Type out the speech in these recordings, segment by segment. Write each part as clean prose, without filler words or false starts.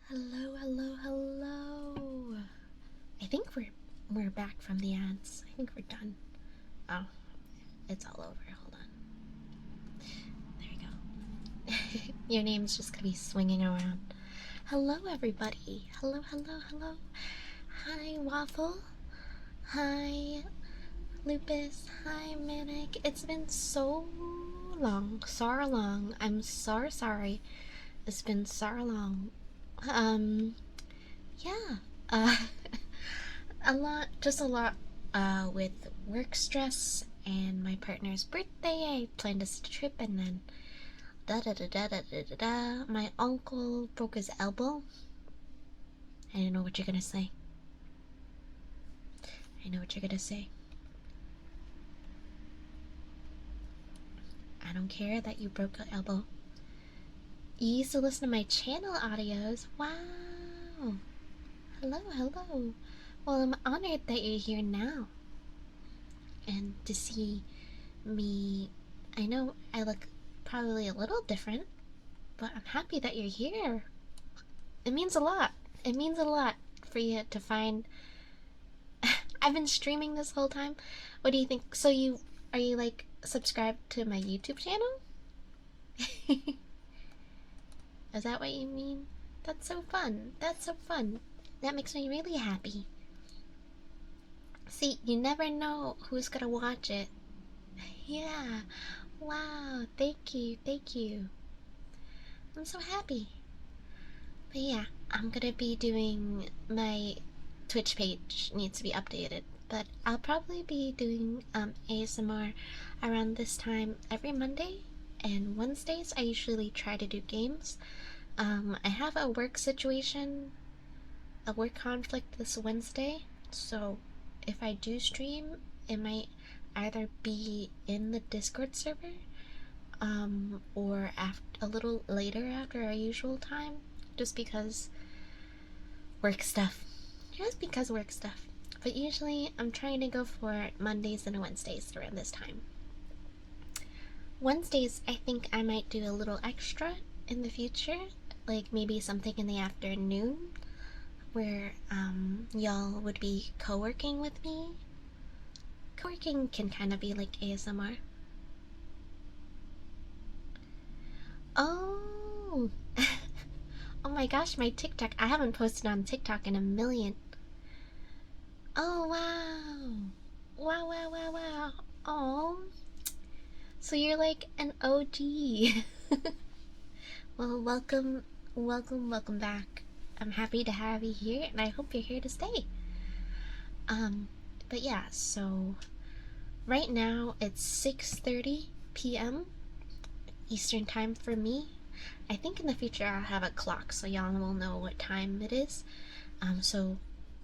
Hello, hello, hello. I think we're back from the ads. I think we're done. Oh, it's all over. Hold on. There you go. Your name's just gonna be swinging around. Hello, everybody. Hello, hello, hello. Hi, Waffle. Hi, Lupus. Hi, Manic. It's been so long. I'm so sorry. It's been so long. Yeah. Uh, just a lot, with work stress and my partner's birthday. I planned this trip and then da da da da da da da da. My uncle broke his elbow. I don't know what you're gonna say. I know what you're gonna say. I don't care that you broke an elbow. You used to listen to my channel audios. Wow. Hello, hello. Well, I'm honored that you're here now. And to see me, I know I look probably a little different, but I'm happy that you're here. It means a lot. It means a lot for you to find. I've been streaming this whole time. What do you think? So are you like subscribed to my YouTube channel? Is that what you mean? That's so fun. That's so fun. That makes me really happy. See, you never know who's gonna watch it. Yeah. Wow. Thank you. Thank you. I'm so happy. But yeah, I'm gonna be doing my Twitch page needs to be updated, but I'll probably be doing ASMR around this time every Monday, and Wednesdays I usually try to do games. I have a work situation, a work conflict this Wednesday, so if I do stream, it might either be in the Discord server, or a little later after our usual time, just because work stuff. Just because work stuff. But usually I'm trying to go for Mondays and Wednesdays around this time. Wednesdays, I think I might do a little extra in the future, like maybe something in the afternoon where y'all would be co-working with me. Co-working can kind of be like ASMR. Oh, oh my gosh, my TikTok. I haven't posted on TikTok in a million. Oh wow. Wow, wow, wow, wow. Oh, so you're like an OG. Well, welcome, welcome, welcome back. I'm happy to have you here, and I hope you're here to stay. Um, but yeah, so right now it's 6:30 p.m. Eastern time for me. I think in the future I'll have a clock so y'all will know what time it is. So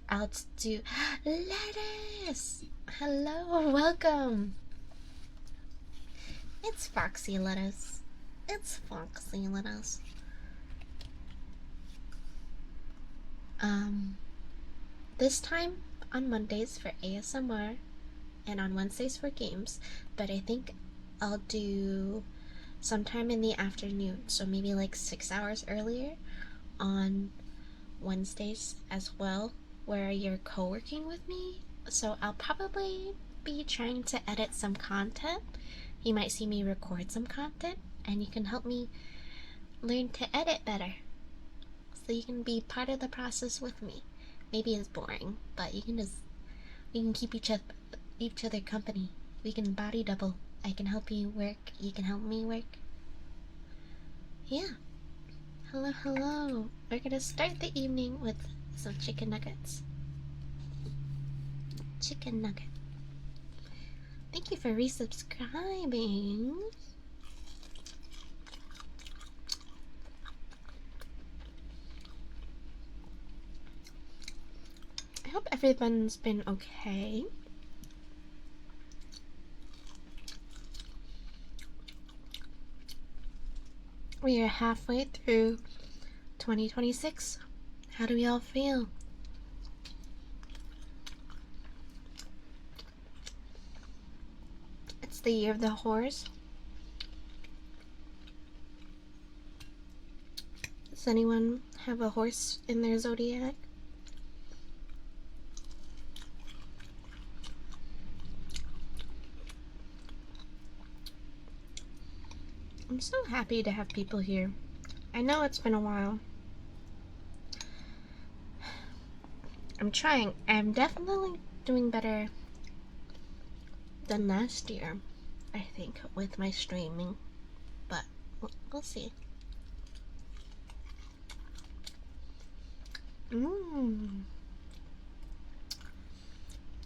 I'll do lettuce. Hello, welcome. It's Foxy Lettuce. It's Foxy Lettuce. Um, this time on Mondays for ASMR and on Wednesdays for games, but I think I'll do sometime in the afternoon, so maybe like 6 hours earlier on Wednesdays as well, where you're co working with me. So I'll probably be trying to edit some content. You might see me record some content, and you can help me learn to edit better so you can be part of the process with me. Maybe it's boring, but we can keep each other company. We can body double. I can help you work, you can help me work. Yeah. Hello, hello. We're gonna start the evening with some chicken nuggets. Chicken nugget. Thank you for resubscribing. I hope everyone's been okay. We are halfway through 2026. How do we all feel? It's the year of the horse. Does anyone have a horse in their zodiac? I'm so happy to have people here. I know it's been a while. I'm trying. I'm definitely doing better than last year, I think, with my streaming. But we'll see.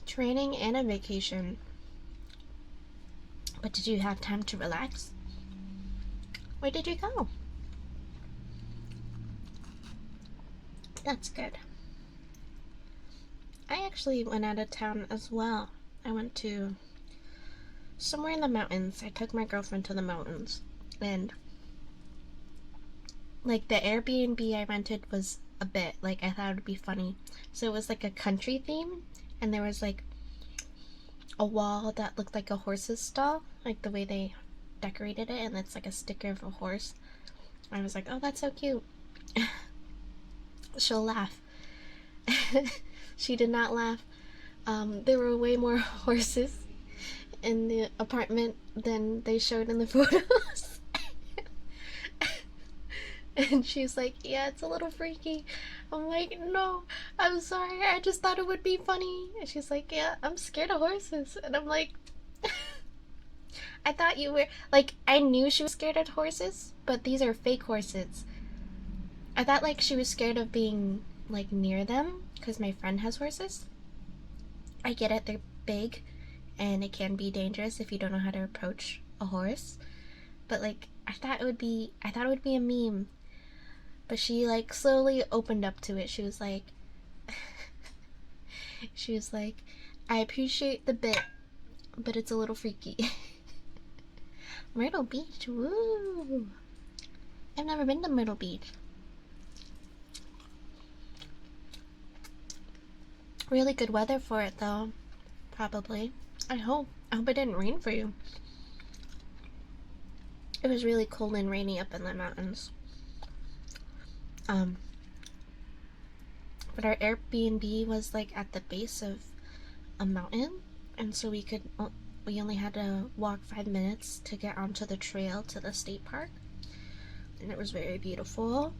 Training and a vacation. But did you have time to relax? Where did you go? That's good. I actually went out of town as well. I went to somewhere in the mountains. I took my girlfriend to the mountains. And like the Airbnb I rented was a bit like I thought it would be funny. So it was like a country theme, and there was like a wall that looked like a horse's stall, like the way they decorated it, and it's like a sticker of a horse. I was like, oh, that's so cute. She'll laugh. She did not laugh. There were way more horses in the apartment than they showed in the photos. And she's like, yeah, it's a little freaky. I'm like, no, I'm sorry, I just thought it would be funny. And she's like, yeah, I'm scared of horses. And I'm like, I thought you were, like, I knew she was scared of horses, but these are fake horses. I thought, like, she was scared of being, like, near them, because my friend has horses. I get it, they're big, and it can be dangerous if you don't know how to approach a horse. But, like, I thought it would be a meme. But she, like, slowly opened up to it. She was like, I appreciate the bit, but it's a little freaky. Myrtle Beach, woo! I've never been to Myrtle Beach. Really good weather for it, though. Probably. I hope it didn't rain for you. It was really cold and rainy up in the mountains. But our Airbnb was like at the base of a mountain, and so we only had to walk 5 minutes to get onto the trail to the state park, and it was very beautiful.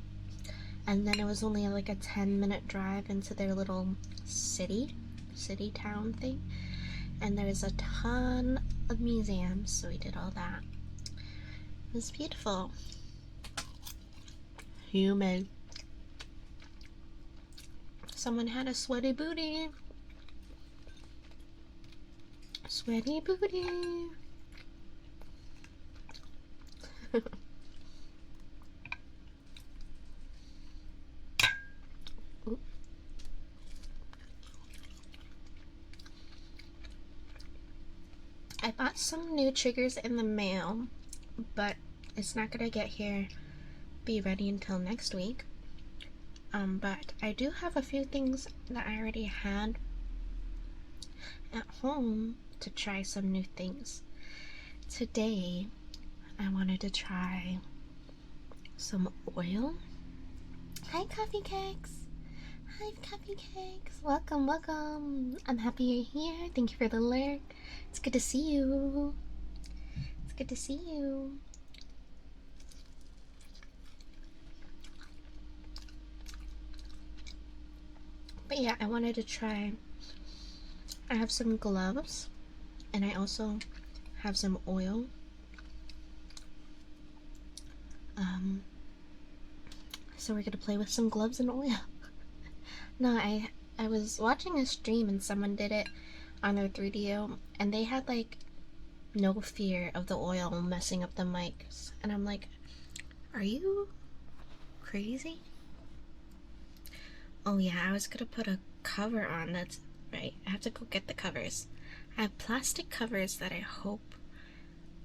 And then it was only like a 10-minute drive into their little city town thing, and there was a ton of museums, so we did all that. It was beautiful. Humid. Someone had a sweaty booty. Sweaty booty. I bought some new triggers in the mail, but it's not gonna be ready until next week. But I do have a few things that I already had at home to try some new things. Today, I wanted to try some oil. Hi, Coffee Cakes! Hi, Coffee Cakes! Welcome, welcome! I'm happy you're here. Thank you for the alert. It's good to see you. It's good to see you. But yeah, I wanted to try. I have some gloves, and I also have some oil. So we're gonna play with some gloves and oil. No, I was watching a stream and someone did it on their 3DO, and they had like no fear of the oil messing up the mics, and I'm like, are you crazy? Oh yeah, I was gonna put a cover on. That's right, I have to go get the covers. I have plastic covers that I hope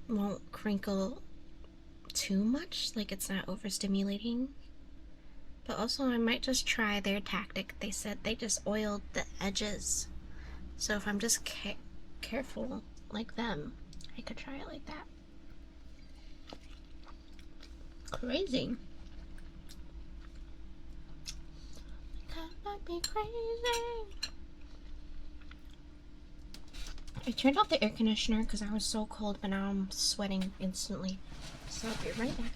won't crinkle too much, like it's not overstimulating. But also I might just try their tactic. They said they just oiled the edges, so if I'm just careful like them, I could try it like that. Crazy. That might be crazy. I turned off the air conditioner because I was so cold, but now I'm sweating instantly. So I'll be right back.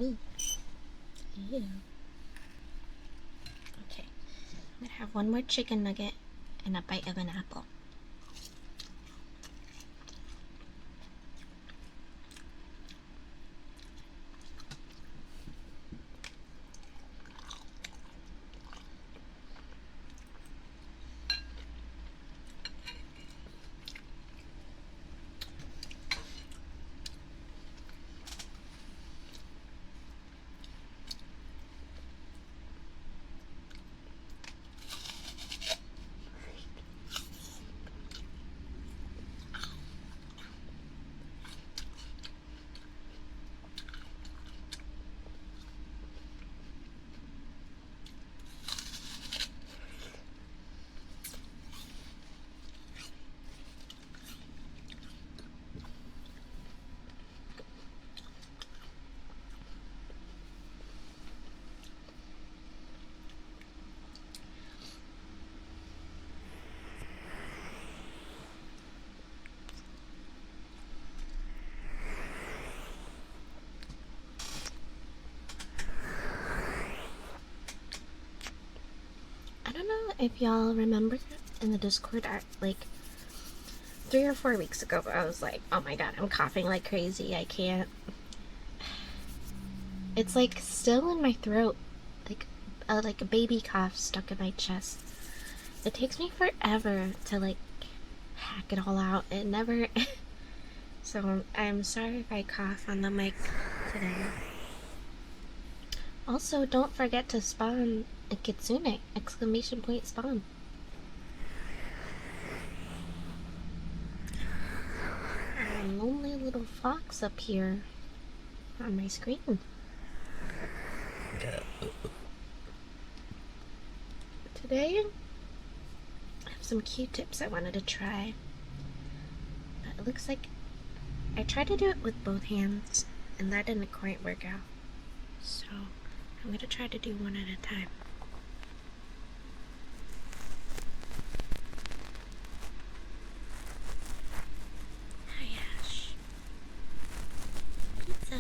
Ooh. Ew. Okay, I'm gonna have one more chicken nugget and a bite of an apple. I don't know if y'all remember in the Discord, like 3 or 4 weeks ago, I was like, oh my god, I'm coughing like crazy. I can't. It's like still in my throat, like a baby cough stuck in my chest. It takes me forever to like hack it all out. It never. So I'm sorry if I cough on the mic today. Also, don't forget to spawn a kitsune! Exclamation point spawn. A lonely little fox up here on my screen. Today, I have some Q-tips I wanted to try. But it looks like I tried to do it with both hands, and that didn't quite work out. So I'm gonna try to do one at a time. Hi, Ash. Pizza.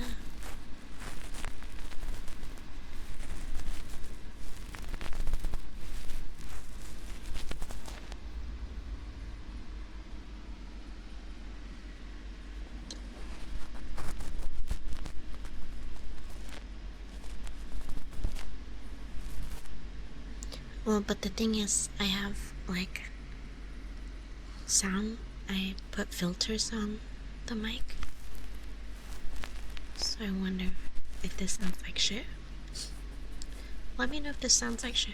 Well, but the thing is, I have like sound. I put filters on the mic, so I wonder if this sounds like shit. Let me know if this sounds like shit.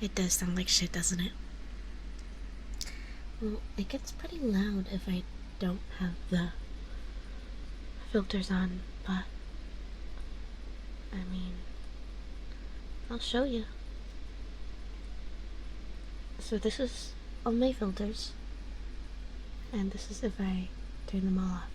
It does sound like shit, doesn't it? Well, it gets pretty loud if I don't have the filters on, but I mean, I'll show you. So this is all my filters, and this is if I turn them all off.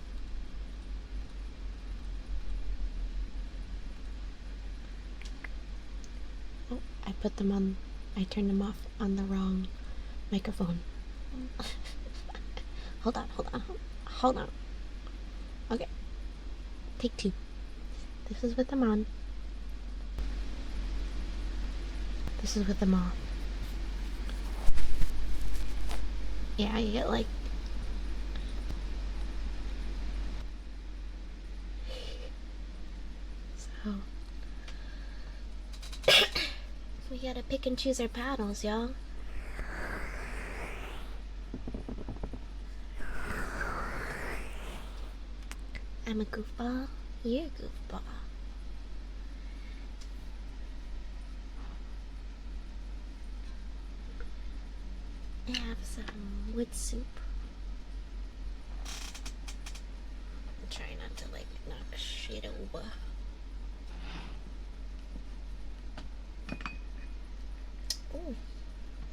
Oh, I put them on. I turned them off on the wrong microphone. Hold on. Okay. Take 2. This is with them on. This is with them off. Yeah, you get like So we gotta pick and choose our battles, y'all. I'm a goofball. You're a goofball. I have some wood soup. I'm trying not to like knock shit over. Oh,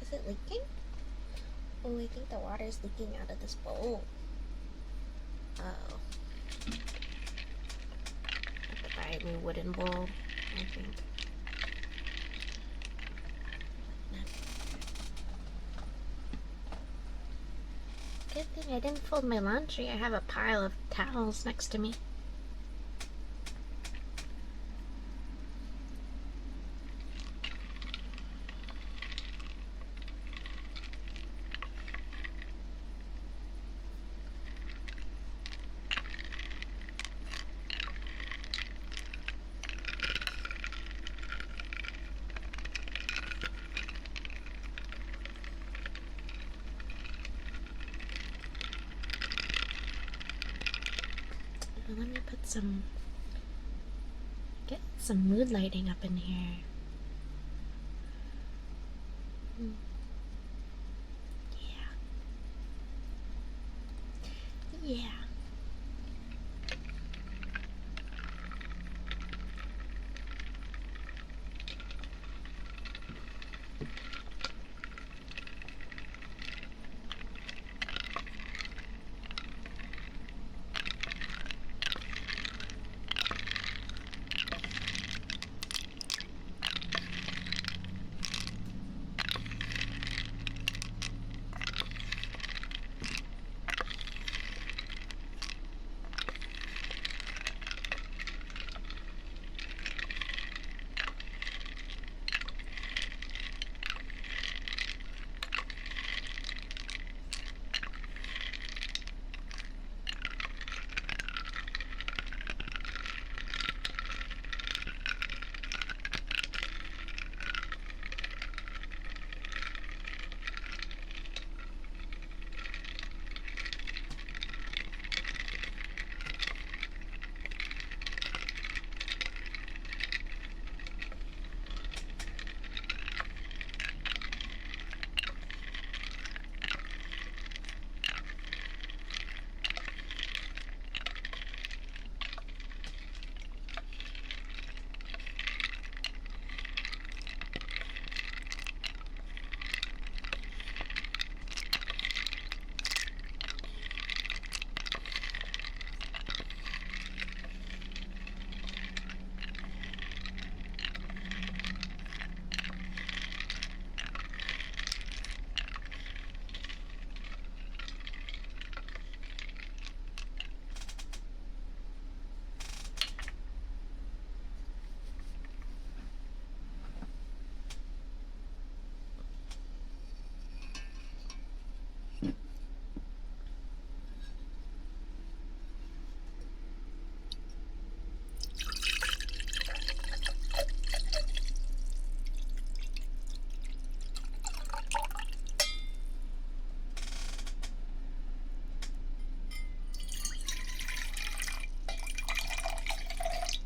is it leaking? Oh, I think the water is leaking out of this bowl. Oh. I have to buy a new wooden bowl, I think. Good thing I didn't fold my laundry. I have a pile of towels next to me. Let me put get some mood lighting up in here. Yeah. Yeah.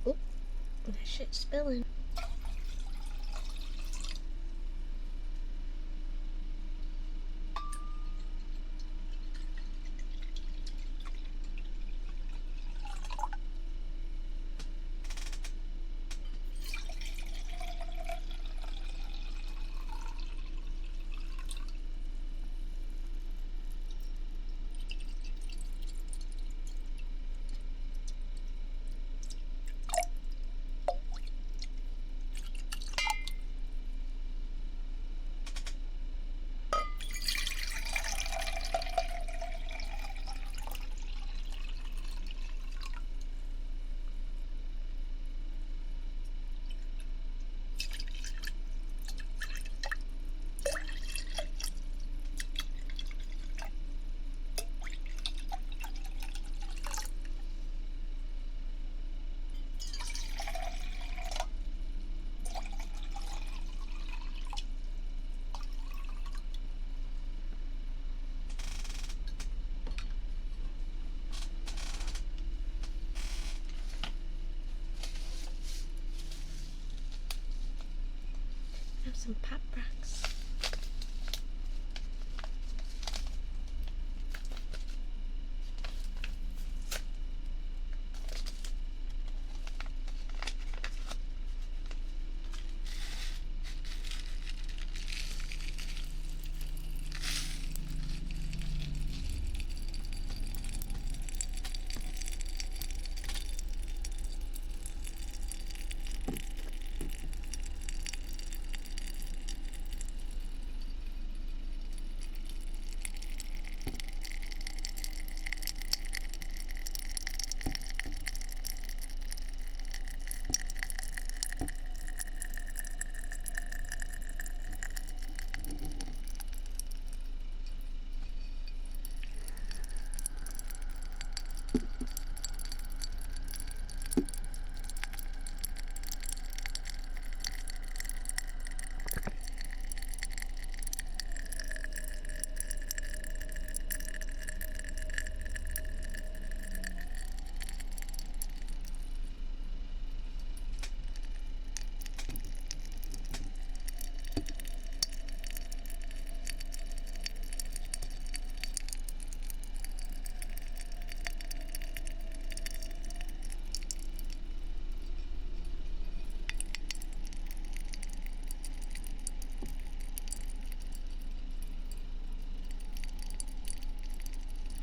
Oop, that shit's spilling. some pop rocks.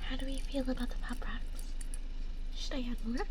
How do we feel about the pop rocks? Should I add more?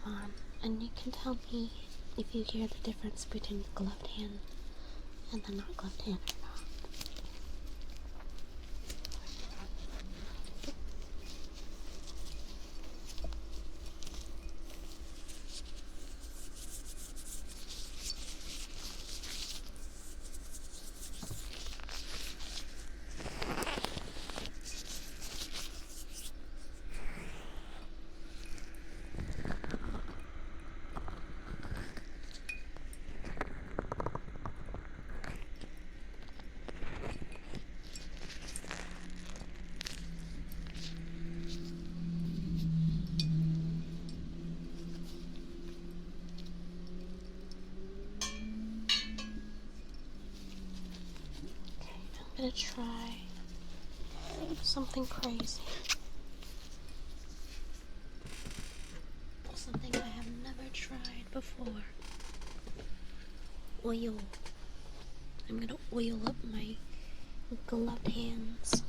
oil on, and you can tell me if you hear the difference between the gloved hand and the not gloved hand or not. I'm gonna try something crazy. Something I have never tried before. Oil. I'm gonna oil up my gloved hands.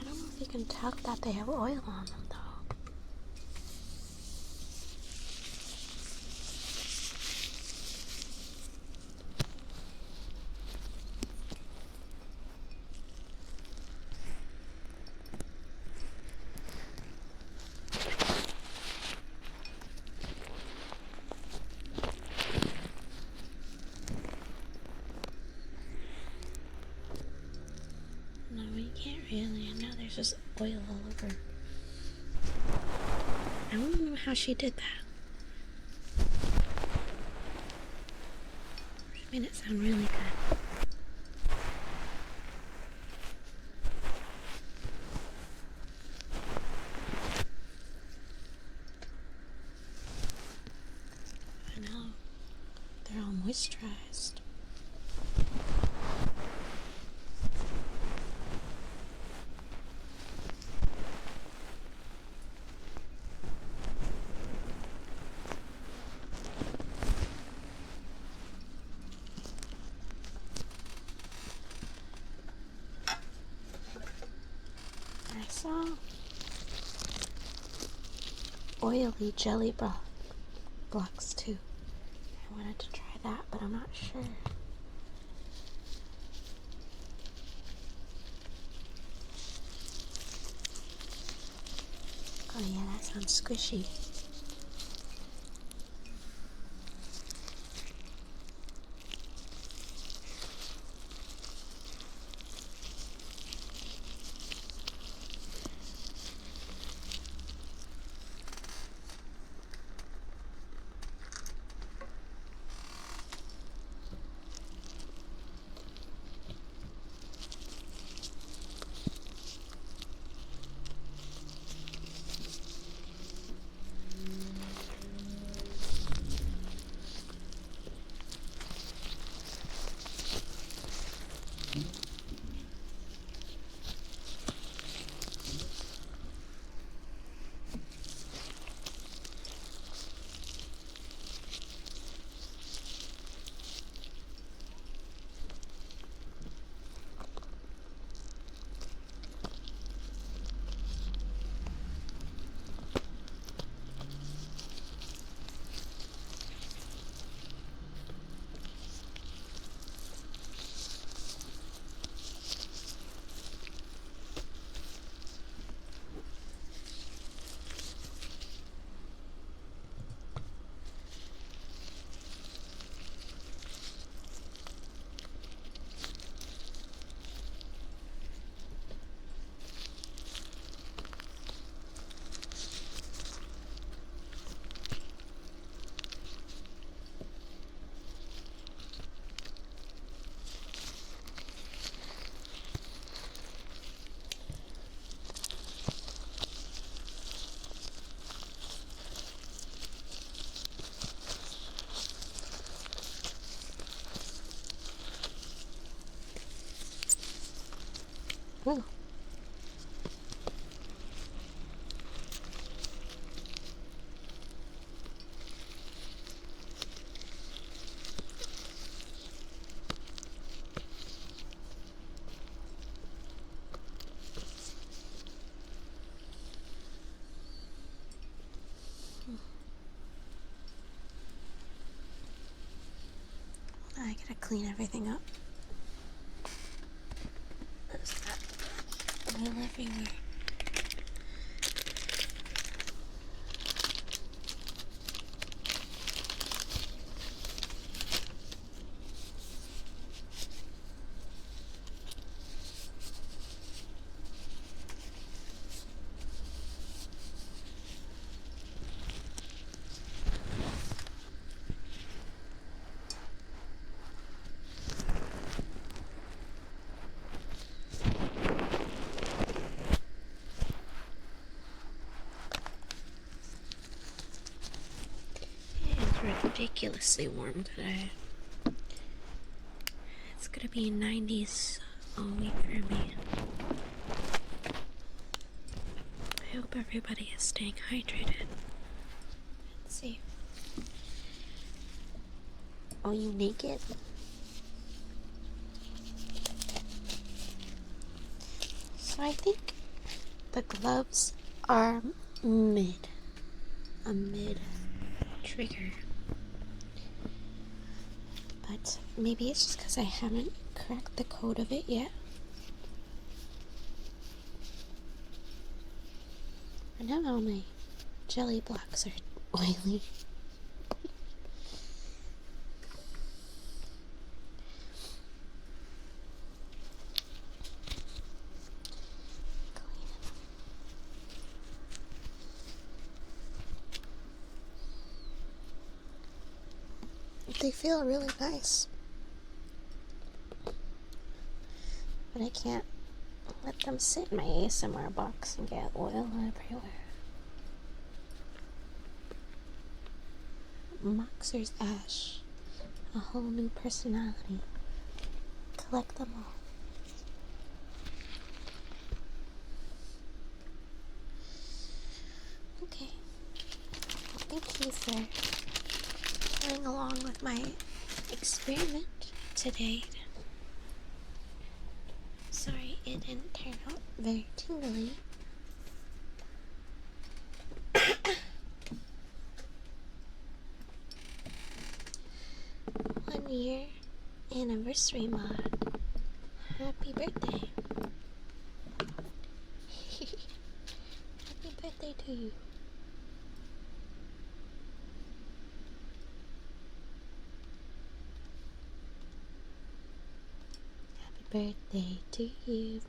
I don't know if you can tell that they have oil on them though. No, you can't really. I know there's just oil all over. I don't know how she did that. She made it sound really good. I know. They're all moisturized. I saw oily jelly blocks too. I wanted to try that, but I'm not sure. Oh yeah, that sounds squishy. Gotta clean everything up. There's that oil everywhere. Ridiculously warm today. It's gonna be 90s all week for me. I hope everybody is staying hydrated. Let's see. Oh, you naked? So I think the gloves are a mid trigger. But maybe it's just because I haven't cracked the code of it yet. I know all my jelly blocks are oily. They feel really nice. But I can't let them sit in my ASMR box and get oil everywhere. Moxer's Ash. A whole new personality. Collect them all. Okay. Well, thank you for playing along with my experiment today. Sorry it didn't turn out very tingly. 1 year anniversary mod. Happy birthday. Happy birthday to you. Happy birthday to you.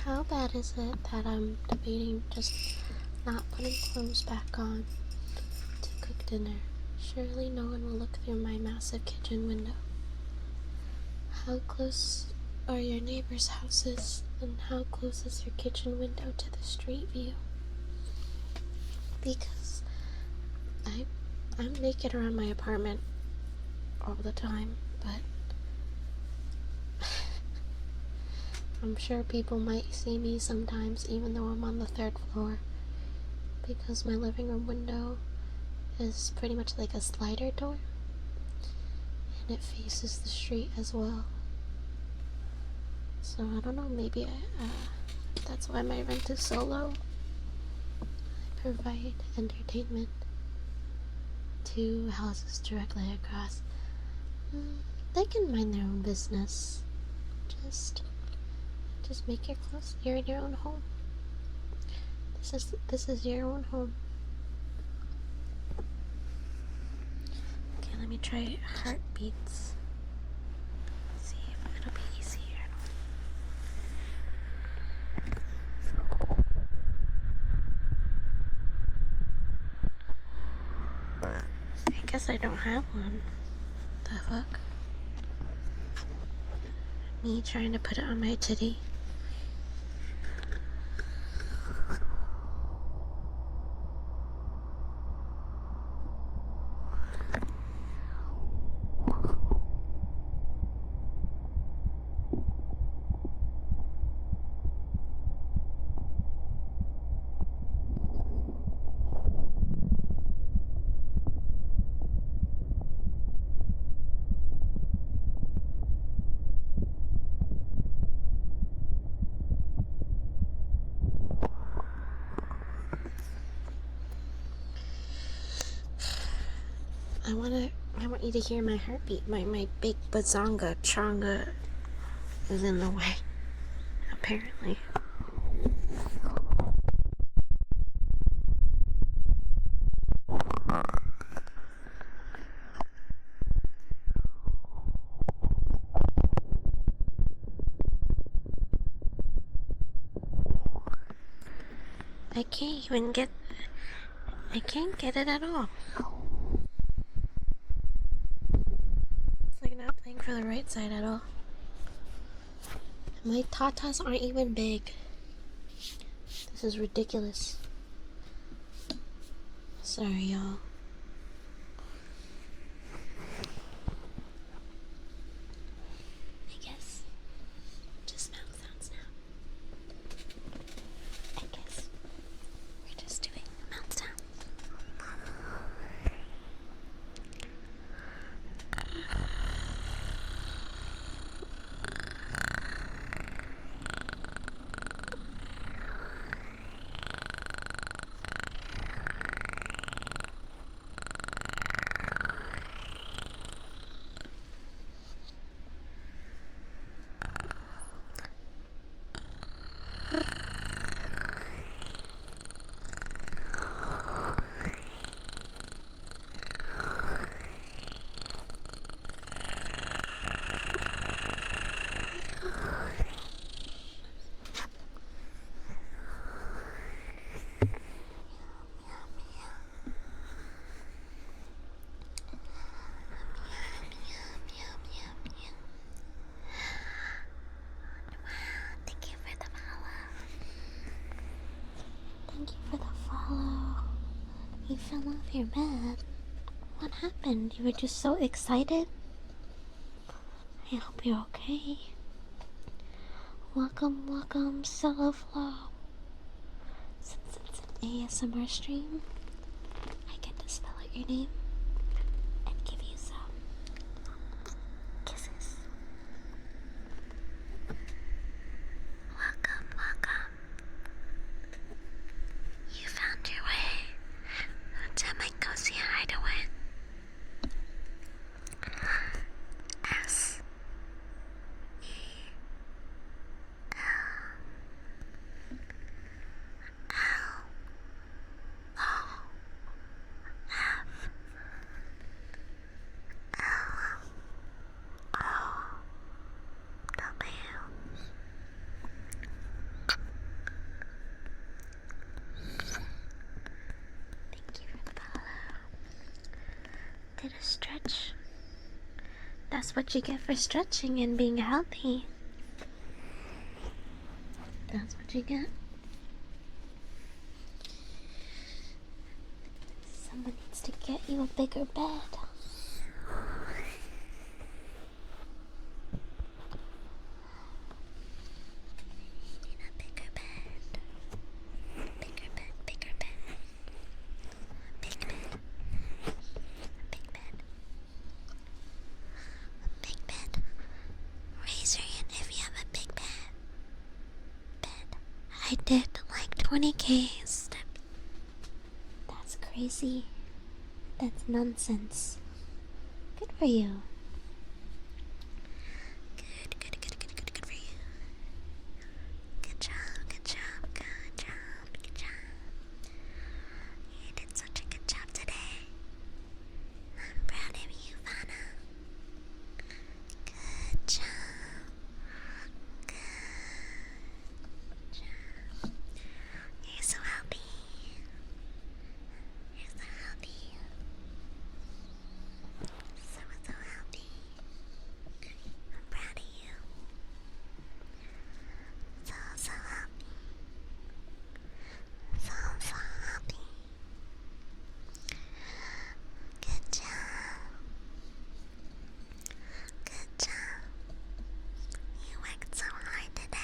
How bad is it that I'm debating just not putting clothes back on to cook dinner? Surely no one will look through my massive kitchen window. How close are your neighbors' houses, and how close is your kitchen window to the street view? Because I'm naked around my apartment all the time, but I'm sure people might see me sometimes even though I'm on the 3rd floor, because my living room window is pretty much like a slider door, and it faces the street as well. So I don't know, maybe that's why my rent is so low. I provide entertainment to houses directly across. They can mind their own business. Just make your clothes. You're in your own home. This is your own home. Okay, let me try heartbeats. See if it'll be easier. I guess I don't have one. The fuck? Me trying to put it on my titty. I want you to hear my heartbeat. My big bazonga chonga is in the way, apparently. I can't get it at all. It's like not playing for the right side at all. My tatas aren't even big. This is ridiculous. Sorry, y'all. I guess just mouth sounds now. I guess we're just doing mouth sounds. Thank you for the follow. You fell off your bed. What happened? You were just so excited? I hope you're okay. Welcome, Solo Flow. Since it's an ASMR stream, I get to spell out your name and give you some kisses. Welcome. You found your way to my cozy hideaway. S E L O F That's what you get for stretching and being healthy. That's what you get. Someone needs to get you a bigger bed. I did like 20k steps. That's crazy. That's nonsense. Good for you. Good for you. Good job. You did such a good job today. I'm proud of you, Fana. Good job. You're so healthy. So healthy. I'm proud of you. So happy. So happy. Good job. You worked so hard today.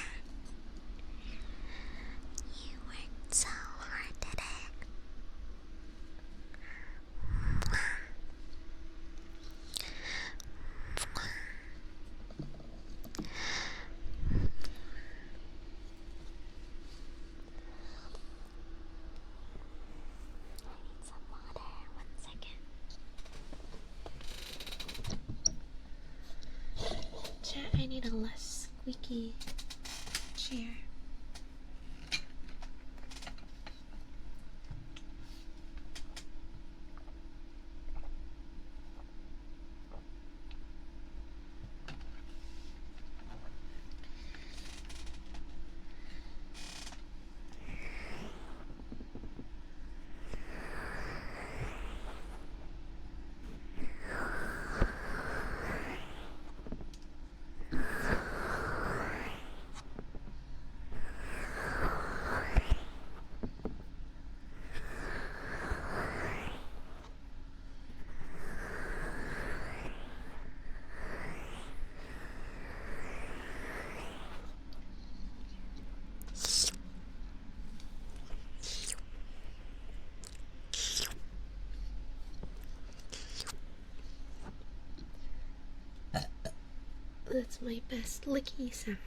I need a less squeaky chair. That's my best licky sound.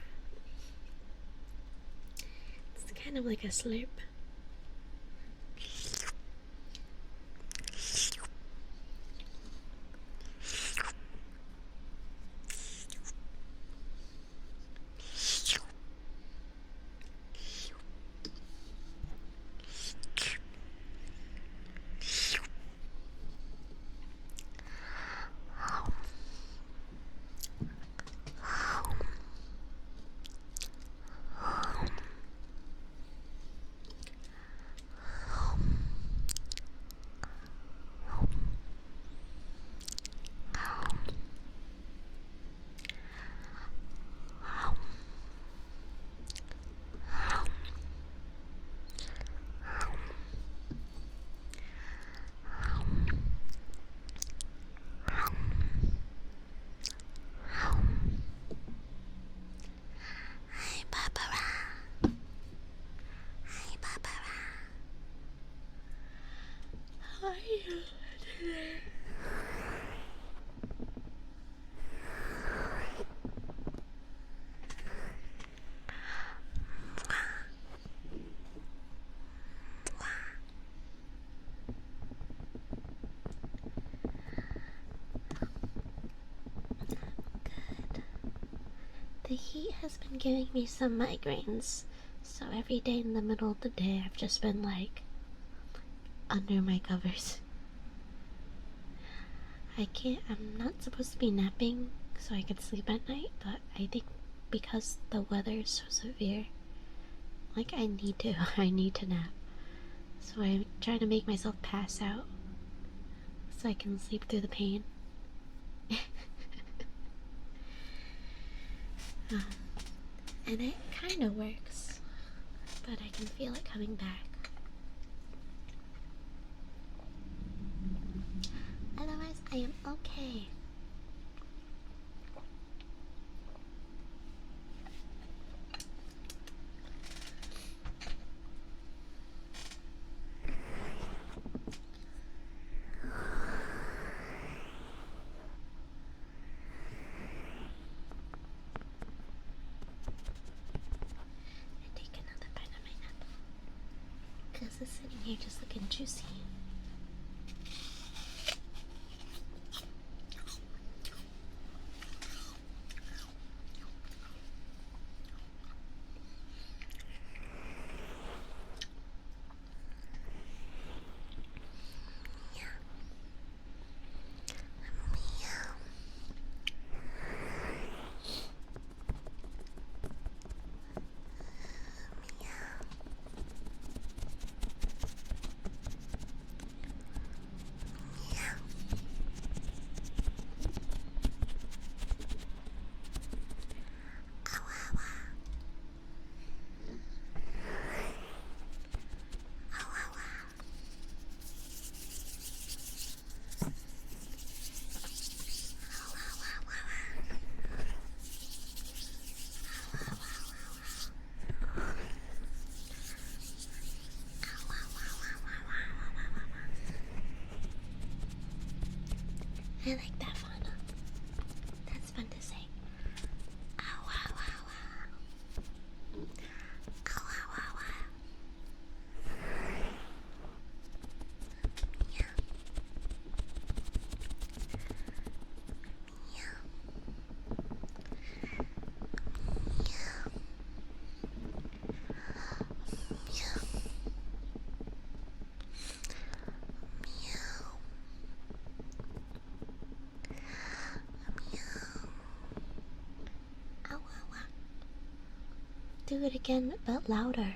It's kind of like a slurp. The heat has been giving me some migraines, so every day in the middle of the day I've just been like under my covers. I'm not supposed to be napping so I can sleep at night, but I think because the weather is so severe, like I need to nap. So I'm trying to make myself pass out so I can sleep through the pain. Um, and it kind of works, but I can feel it coming back. Otherwise, I am okay. I take another bite of my apple, because it's sitting here just looking juicy. I like that, Fauna. That's fun to say. Ow, ow, ow, ow. Ow, ow, ow, ow. Yeah. Yeah. Ow, ow, ow. Do it again, but louder.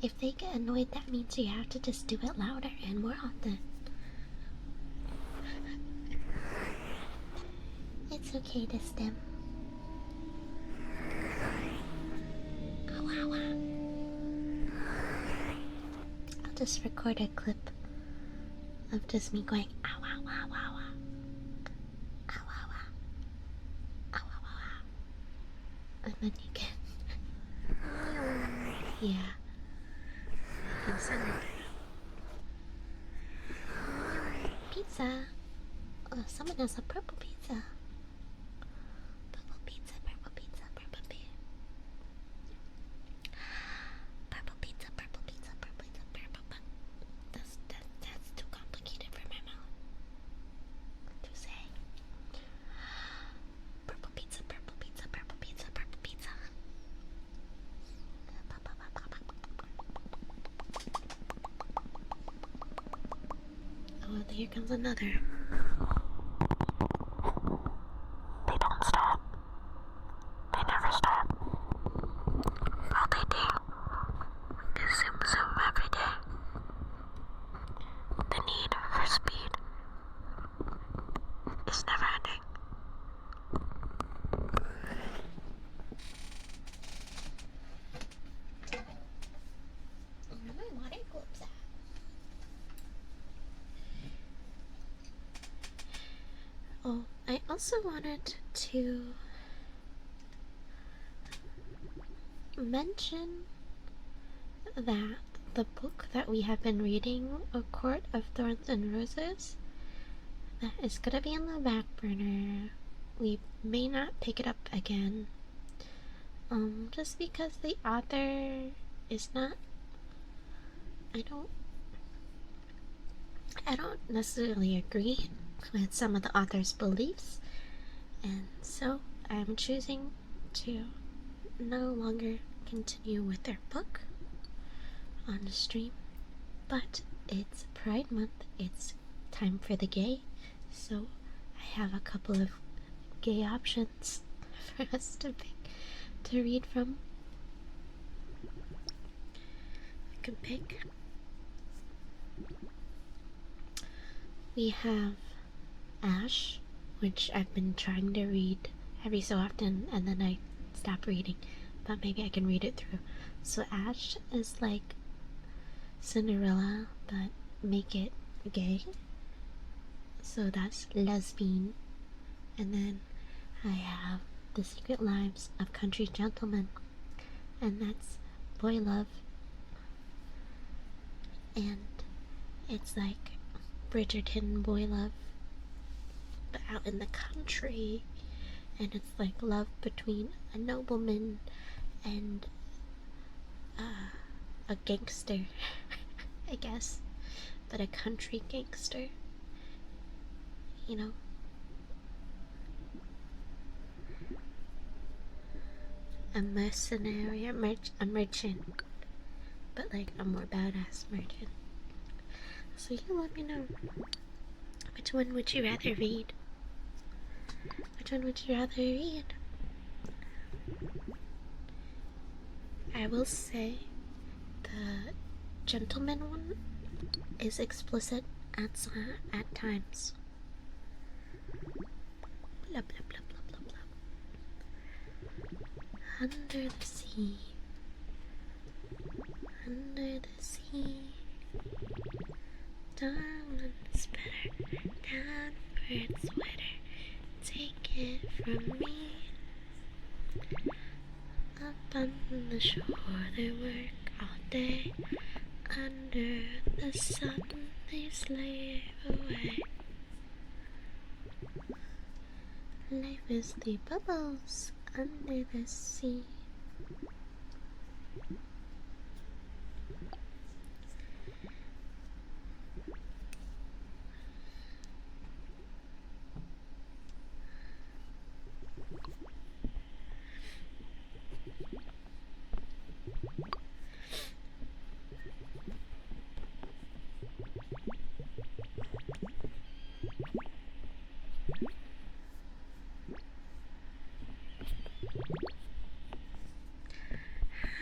If they get annoyed, that means you have to just do it louder and more often. It's okay to stem. Ow, ow, ow. I'll just record a clip of just me going ow, ow, ow, ow, ow. Ow, ow, ow. Ow, ow, ow, ow. And then you can. Yeah. Pizza. Oh, someone has a purple pizza. Purple pizza, purple pizza, purple pizza. Purple pizza, purple pizza, purple pizza, purple pizza. That's too complicated for my mouth to say. Purple pizza, purple pizza, purple pizza, purple pizza. Oh, here comes another. They don't stop. They never stop. All they do is zoom zoom every day. The need for speed is never ending. Where are my water globes at? Oh, I also wanted to mention that the book that we have been reading, A Court of Thorns and Roses, that is gonna be on the back burner. We may not pick it up again. Just because the author is not. I don't necessarily agree with some of the author's beliefs, and so I'm choosing to no longer continue with their book on the stream. But it's Pride Month, it's time for the gay, so I have a couple of gay options for us to pick to read from. I can pick. We have Ash, which I've been trying to read every so often, and then I stop reading. But maybe I can read it through. So Ash is like Cinderella, but make it gay. So that's lesbian. And then I have The Secret Lives of Country Gentlemen, and that's boy love. And it's like Bridgerton boy love, but out in the country. And it's like love between a nobleman and a gangster, I guess, but a country gangster, you know. A mercenary, a merchant, but like a more badass merchant. So you let me know, which one would you rather read? Which one would you rather read? I will say the gentleman one is explicit at times. Blah, blah, blah, blah, blah, blah. Under the sea. Under the sea. Darling's better. Down for its sweater. Take it from me. Up on the shore they work all day. Under the sun they slave away. Life is the bubbles under the sea.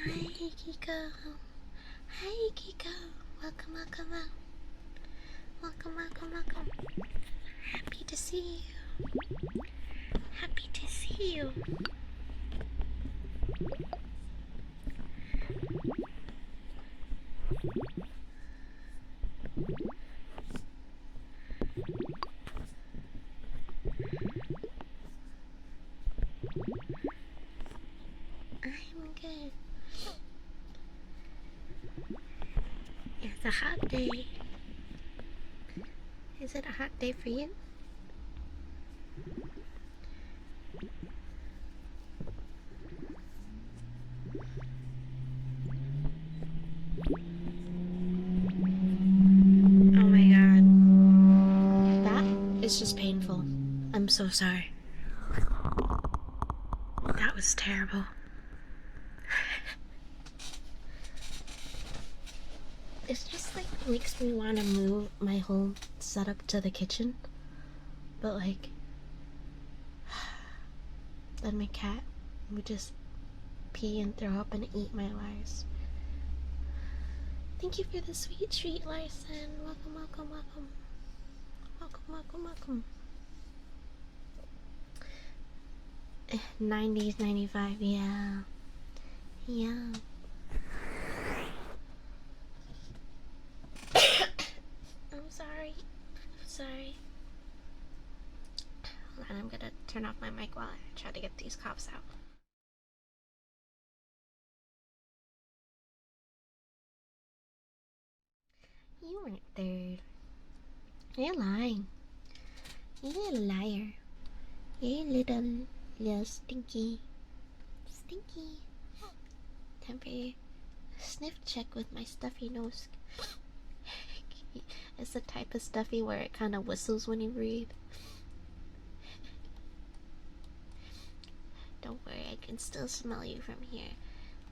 Hi Kiko. Hi Kiko. Welcome, welcome, welcome. Welcome, welcome, welcome. Happy to see you. Happy to see you. I'm good. It's a hot day. Is it a hot day for you? Oh my god. That is just painful. I'm so sorry. That was terrible. It's just like makes me want to move my whole setup to the kitchen, but like then my cat would just pee and throw up and eat my wires. Thank you for the sweet treat, Larson. Welcome, welcome, welcome. Welcome, welcome, welcome. 90s, 95, yeah. Yeah. I'm sorry. I'm sorry. Hold on, I'm gonna turn off my mic while I try to get these coughs out. You weren't there. You're lying. You're a liar. You're a little stinky. Stinky. Time for a sniff check with my stuffy nose. It's the type of stuffy where it kind of whistles when you breathe. Don't worry, I can still smell you from here.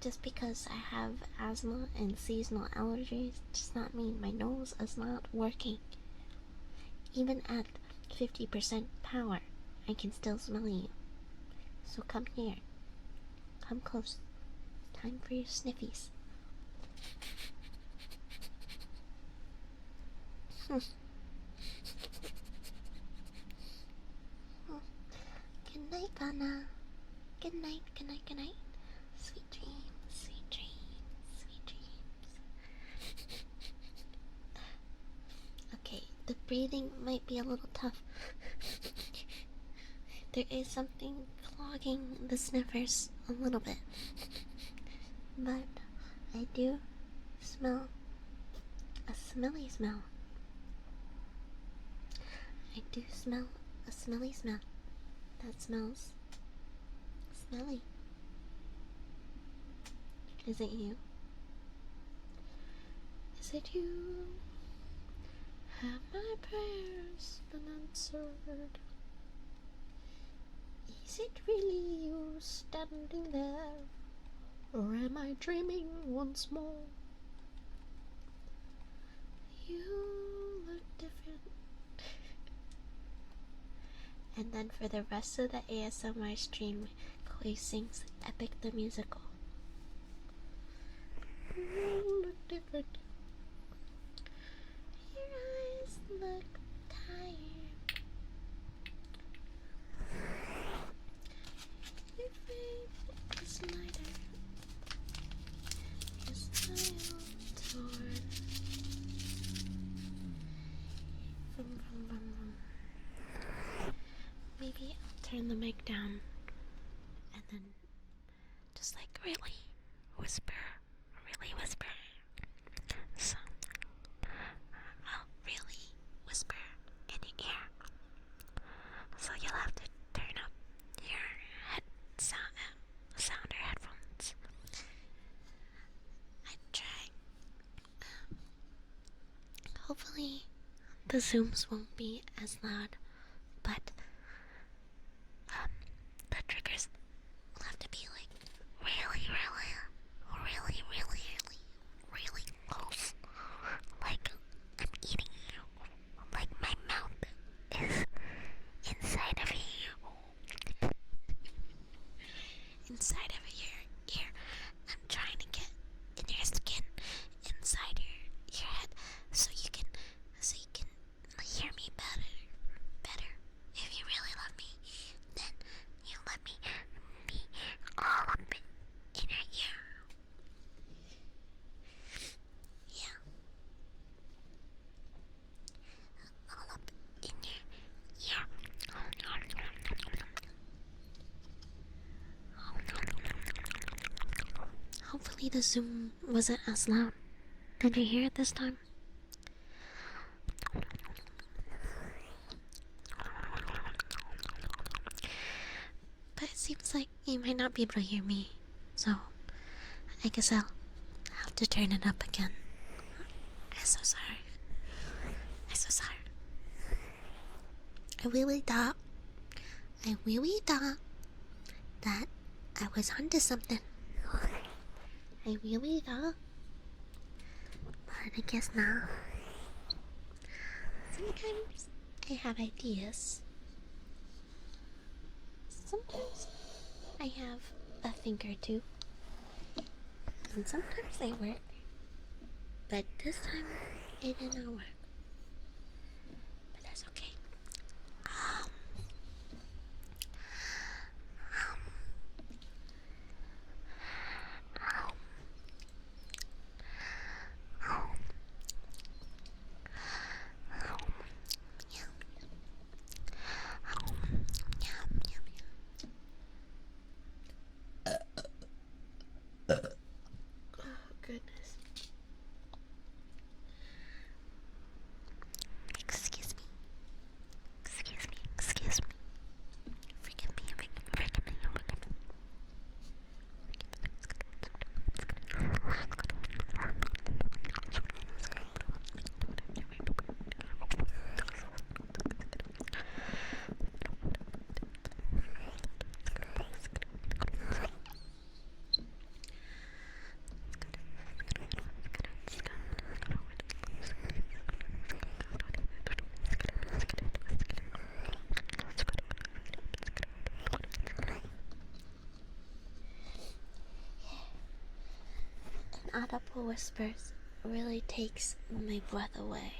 Just because I have asthma and seasonal allergies does not mean my nose is not working. Even at 50% power, I can still smell you. So come here. Come close. Time for your sniffies. Good night, Vanna. Good night, good night, good night. Sweet dreams, sweet dreams, sweet dreams. Okay, the breathing might be a little tough. There is something clogging the sniffers a little bit. But I do smell a smelly smell. I do smell a smelly smell. That smells smelly. Is it you? Is it you? Have my prayers been answered? Is it really you standing there? Or am I dreaming once more? You look different. And then for the rest of the ASMR stream, Chloe sings Epic the Musical. You look different. Your eyes look tired. Your face is lighter. Your smile torn. Maybe I'll turn the mic down and then just like really whisper. So I'll really whisper in your ear. So you'll have to turn up your sounder headphones. I try. Hopefully the zooms won't be as loud, but the triggers will have to be like really close. Like I'm eating you. Like my mouth is inside of you. Inside of your ear. I'm trying to get in your skin, inside your head, so you can hear me better. If you really love me, then you let me be all up in your ear. Yeah. All up in your ear. Hopefully the zoom wasn't as loud. Did you hear it this time? But it seems like you might not be able to hear me, so I guess I'll have to turn it up again. I'm so sorry. I really thought that I was onto something. I really thought, but I guess not. Sometimes I have ideas. Sometimes I have a thing or two. And sometimes they work. But this time, it did not work. But that's okay. Goodness. Excuse me. Forgive me. Audible whispers really takes my breath away.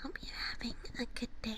hope you're having a good day.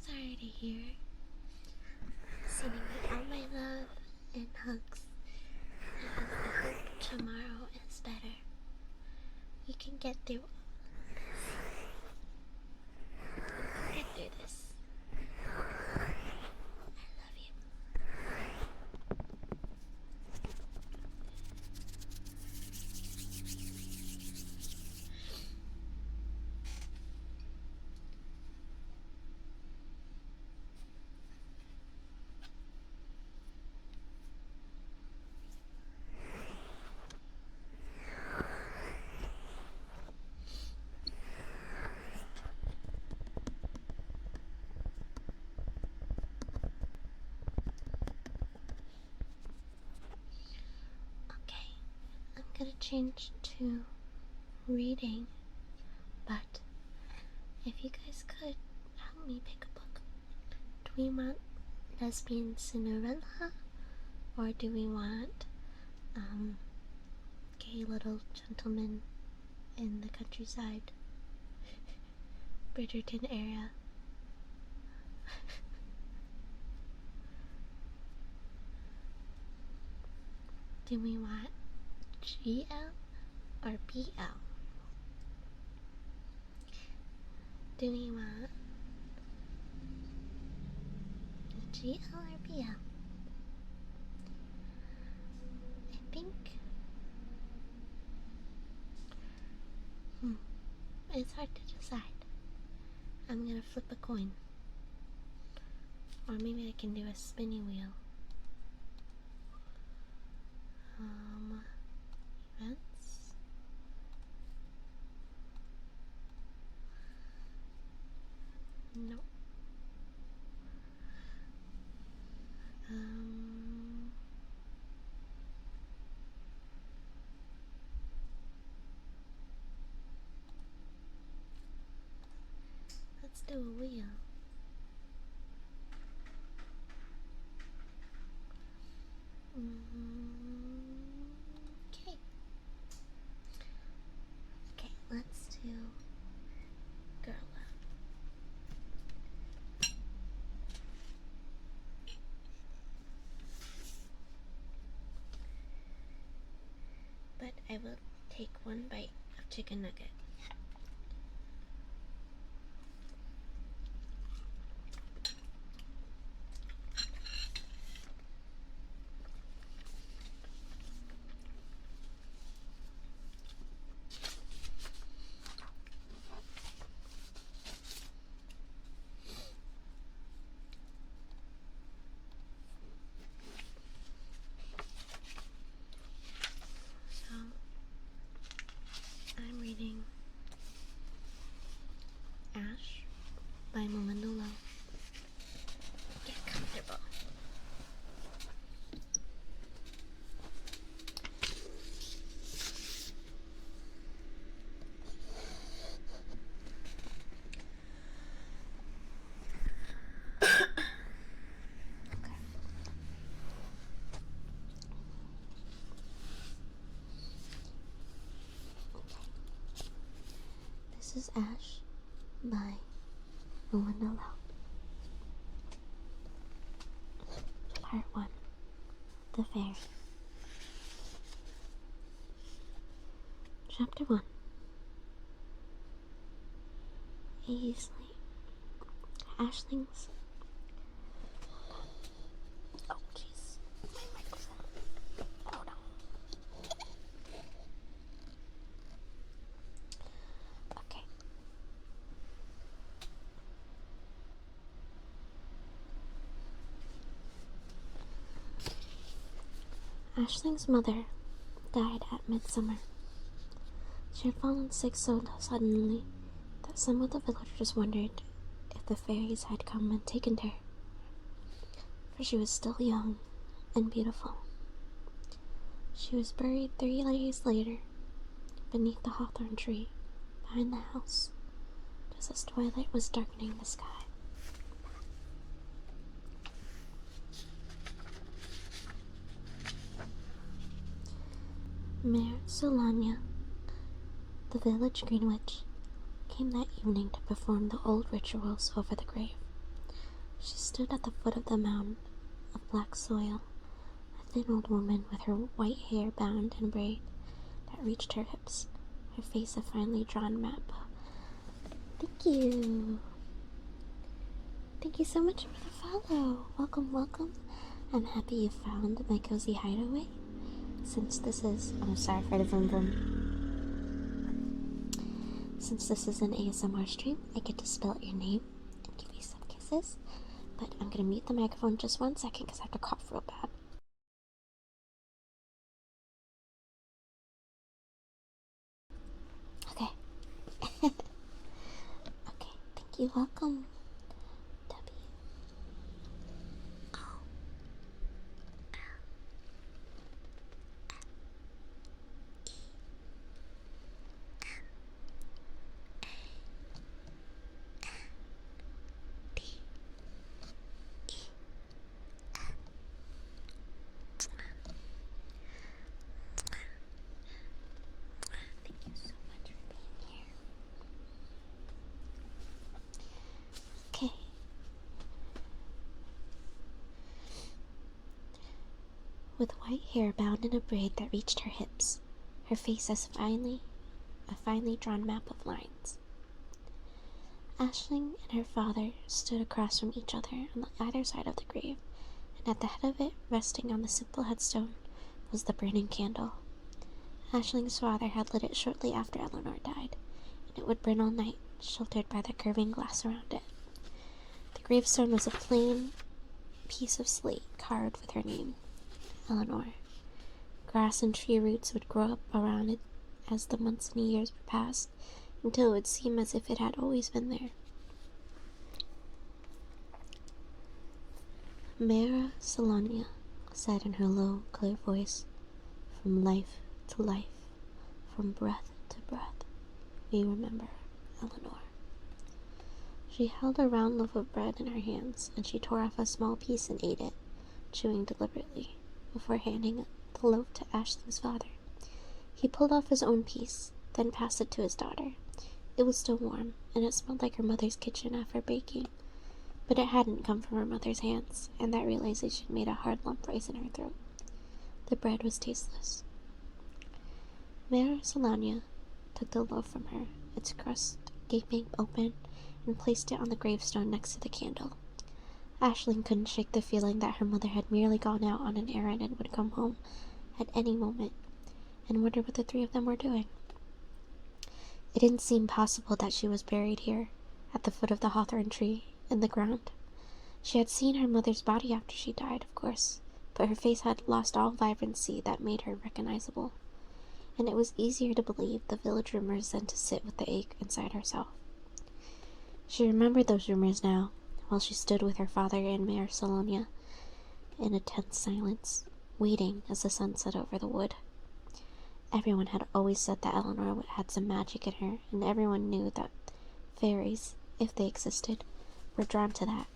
Sorry to hear. Sending you all my love and hugs. And I hope tomorrow is better. You can get through this. I love you. Okay, I'm gonna change to reading, but if you guys could help me pick a book. Do we want Lesbian Cinderella, or do we want Gay Little Gentleman in the Countryside, Bridgerton era? Do we want GL or BL? Do we want GL or BL? I think it's hard to decide. I'm gonna flip a coin. Or maybe I can do a spinny wheel. Events. No. Let's do a wheel. Okay. Okay, let's do girl love. But I will take one bite of chicken nugget. So, I'm reading Ash by Melinda Lowe. Get comfortable. This is Ash by Melinda Lowe. Part 1. The Fairy. Chapter 1. Easily. Ashling's. Oh, jeez. My microphone. Hold on. Okay. Ashling's mother died at midsummer. She had fallen sick so suddenly that some of the villagers wondered if the fairies had come and taken her, for she was still young and beautiful. She was buried 3 days later beneath the hawthorn tree behind the house, just as twilight was darkening the sky. Mare Solania, the village green witch, came that evening to perform the old rituals over the grave. She stood at the foot of the mound of black soil, a thin old woman with her white hair bound in braid that reached her hips, her face a finely drawn map. Thank you. Thank you so much for the follow. Welcome, welcome. I'm happy you found my cozy hideaway. Since this is... oh, sorry for the vroom vroom. Since this is an ASMR stream, I get to spell out your name and give you some kisses. But I'm gonna mute the microphone just 1 second because I have to cough real bad. Okay. Okay, thank you. Welcome. Thank you so much for being here. Okay. With white hair bound in a braid that reached her hips, her face as a finely drawn map of lines. Aisling and her father stood across from each other on either side of the grave, and at the head of it, resting on the simple headstone, was the burning candle. Aisling's father had lit it shortly after Eleanor died, and it would burn all night, sheltered by the curving glass around it. The gravestone was a plain piece of slate carved with her name, Eleanor. Grass and tree roots would grow up around it as the months and years passed, until it would seem as if it had always been there. Mare Solania said in her low, clear voice, "From life to life, from breath to breath, we remember Eleanor." She held a round loaf of bread in her hands, and she tore off a small piece and ate it, chewing deliberately, before handing the loaf to Aisling's father. He pulled off his own piece, then passed it to his daughter. It was still warm, and it smelled like her mother's kitchen after baking, but it hadn't come from her mother's hands, and that realization made a hard lump rise in her throat. The bread was tasteless. Mare Solania took the loaf from her, its crust gaping open, and placed it on the gravestone next to the candle. Aisling couldn't shake the feeling that her mother had merely gone out on an errand and would come home at any moment, and wondered what the 3 of them were doing. It didn't seem possible that she was buried here, at the foot of the hawthorn tree, in the ground. She had seen her mother's body after she died, of course, but her face had lost all vibrancy that made her recognizable, and it was easier to believe the village rumors than to sit with the ache inside herself. She remembered those rumors now, while she stood with her father and Mare Solania in a tense silence, waiting as the sun set over the wood. Everyone had always said that Eleanor had some magic in her, and everyone knew that fairies, if they existed, were drawn to that.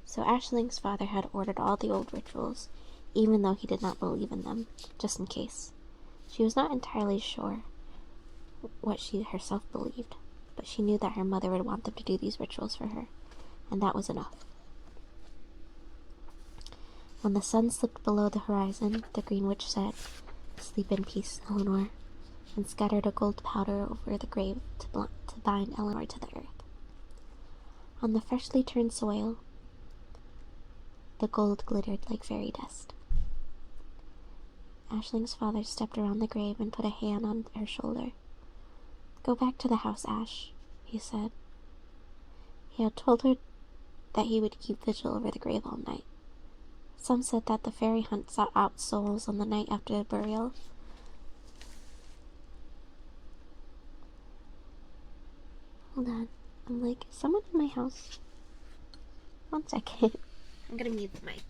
So Aisling's father had ordered all the old rituals, even though he did not believe in them, just in case. She was not entirely sure what she herself believed, but she knew that her mother would want them to do these rituals for her, and that was enough. When the sun slipped below the horizon, the Green Witch said, "Sleep in peace, Eleanor," and scattered a gold powder over the grave to bind Eleanor to the earth. On the freshly turned soil, the gold glittered like fairy dust. Aisling's father stepped around the grave and put a hand on her shoulder. "Go back to the house, Ash," he said. He had told her that he would keep vigil over the grave all night, Some said that the fairy hunt sought out souls on the night after the burial. Hold on. I'm like, is someone in my house? 1 second. I'm gonna mute the mic.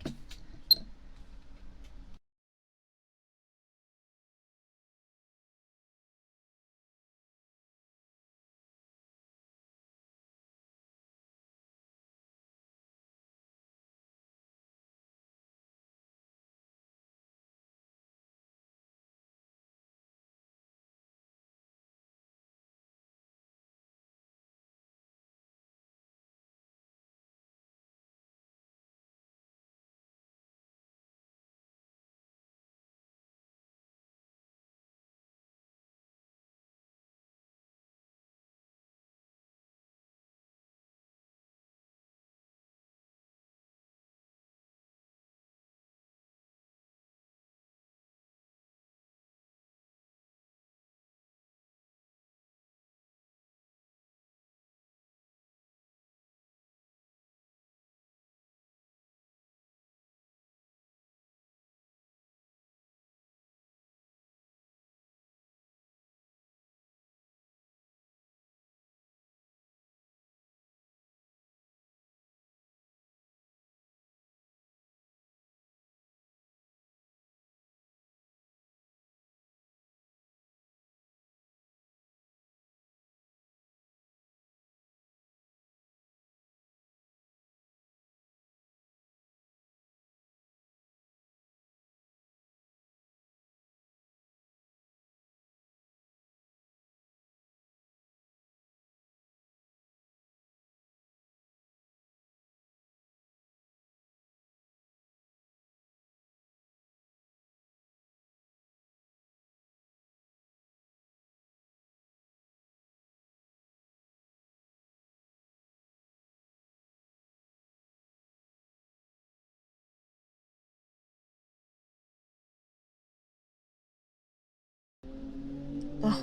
Ugh.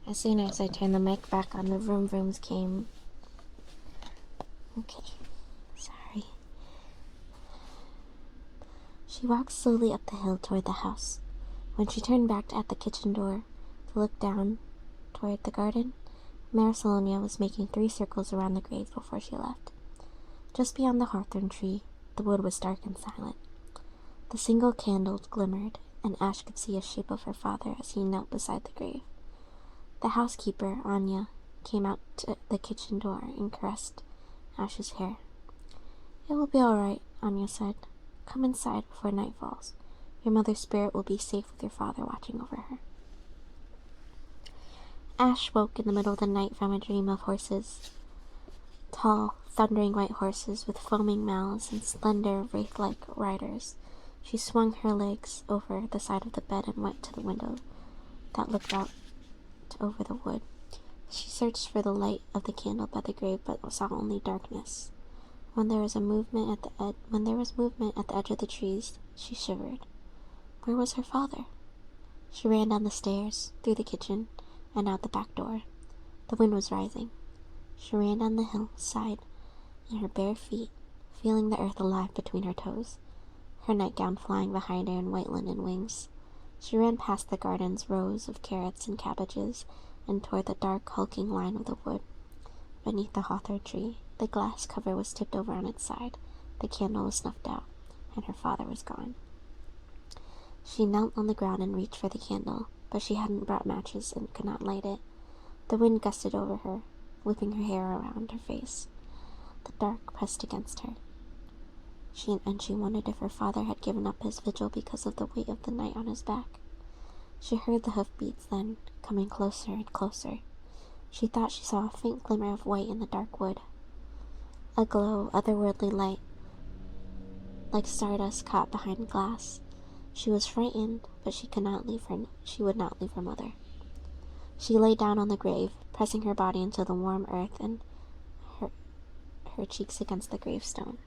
As soon as I turned the mic back on, the vroom vrooms came. Okay, sorry. She walked slowly up the hill toward the house. When she turned back at the kitchen door to look down toward the garden, Marcelonia was making 3 circles around the grave before she left. Just beyond the hawthorn tree, the wood was dark and silent. The single candle glimmered, and Ash could see a shape of her father as he knelt beside the grave. The housekeeper, Anya, came out to the kitchen door and caressed Ash's hair. "It will be all right," Anya said. "Come inside before night falls. Your mother's spirit will be safe with your father watching over her." Ash woke in the middle of the night from a dream of horses. Tall, thundering white horses with foaming mouths and slender, wraith-like riders. She swung her legs over the side of the bed and went to the window that looked out over the wood. She searched for the light of the candle by the grave, but saw only darkness. When there was movement at the edge of the trees, she shivered. Where was her father? She ran down the stairs, through the kitchen, and out the back door. The wind was rising. She ran down the hillside in her bare feet, feeling the earth alive between her toes, her nightgown flying behind her in white linen wings. She ran past the garden's rows of carrots and cabbages and toward the dark, hulking line of the wood. Beneath the hawthorn tree, the glass cover was tipped over on its side, the candle was snuffed out, and her father was gone. She knelt on the ground and reached for the candle, but she hadn't brought matches and could not light it. The wind gusted over her, whipping her hair around her face. The dark pressed against her. She wondered if her father had given up his vigil because of the weight of the night on his back. She heard the hoofbeats then, coming closer and closer. She thought she saw a faint glimmer of white in the dark wood. A glow, otherworldly light, like stardust caught behind glass. She was frightened, but she would not leave her mother. She lay down on the grave, pressing her body into the warm earth and her cheeks against the gravestone.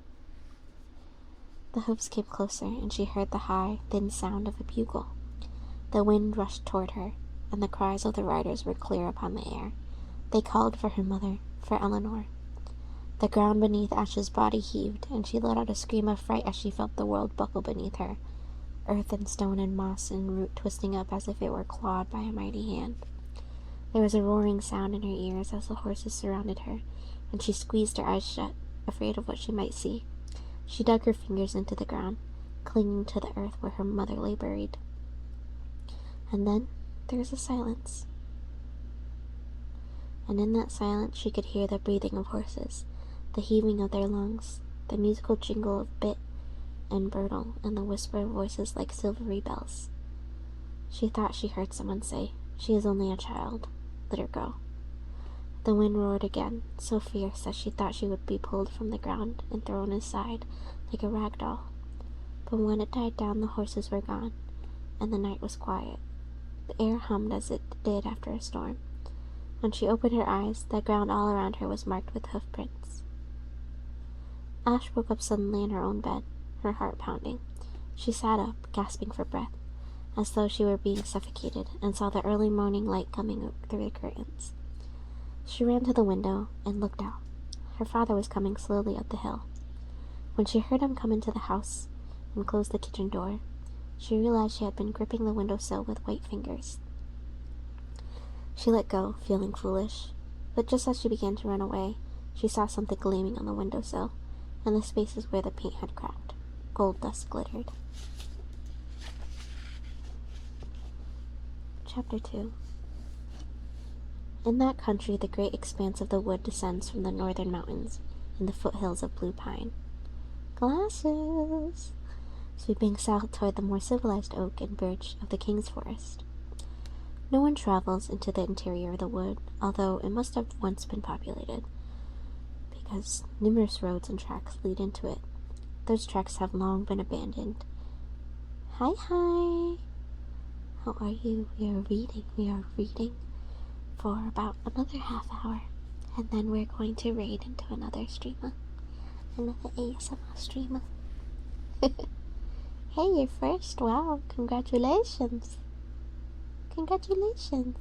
The hoofs came closer, and she heard the high, thin sound of a bugle. The wind rushed toward her, and the cries of the riders were clear upon the air. They called for her mother, for Eleanor. The ground beneath Ash's body heaved, and she let out a scream of fright as she felt the world buckle beneath her, earth and stone and moss and root twisting up as if it were clawed by a mighty hand. There was a roaring sound in her ears as the horses surrounded her, and she squeezed her eyes shut, afraid of what she might see. She dug her fingers into the ground, clinging to the earth where her mother lay buried. And then there was a silence. And in that silence she could hear the breathing of horses, the heaving of their lungs, the musical jingle of bit and bridle, and the whisper of voices like silvery bells. She thought she heard someone say, "She is only a child. Let her go." The wind roared again, so fierce that she thought she would be pulled from the ground and thrown aside like a rag doll. But when it died down, the horses were gone, and the night was quiet. The air hummed as it did after a storm. When she opened her eyes, the ground all around her was marked with hoof prints. Ash woke up suddenly in her own bed, her heart pounding. She sat up, gasping for breath, as though she were being suffocated, and saw the early morning light coming through the curtains. She ran to the window and looked out. Her father was coming slowly up the hill. When she heard him come into the house and close the kitchen door, she realized she had been gripping the windowsill with white fingers. She let go, feeling foolish. But just as she began to run away, she saw something gleaming on the windowsill, and the spaces where the paint had cracked. Gold dust glittered. Chapter 2. In that country, the great expanse of the wood descends from the northern mountains in the foothills of blue pine. Glasses! Sweeping south toward the more civilized oak and birch of the king's forest. No one travels into the interior of the wood, although it must have once been populated, because numerous roads and tracks lead into it. Those tracks have long been abandoned. Hi. How are you? We are reading for about another half hour, and then we're going to raid into another streamer. Another ASMR streamer. Hey, you're first. Wow, congratulations. Congratulations.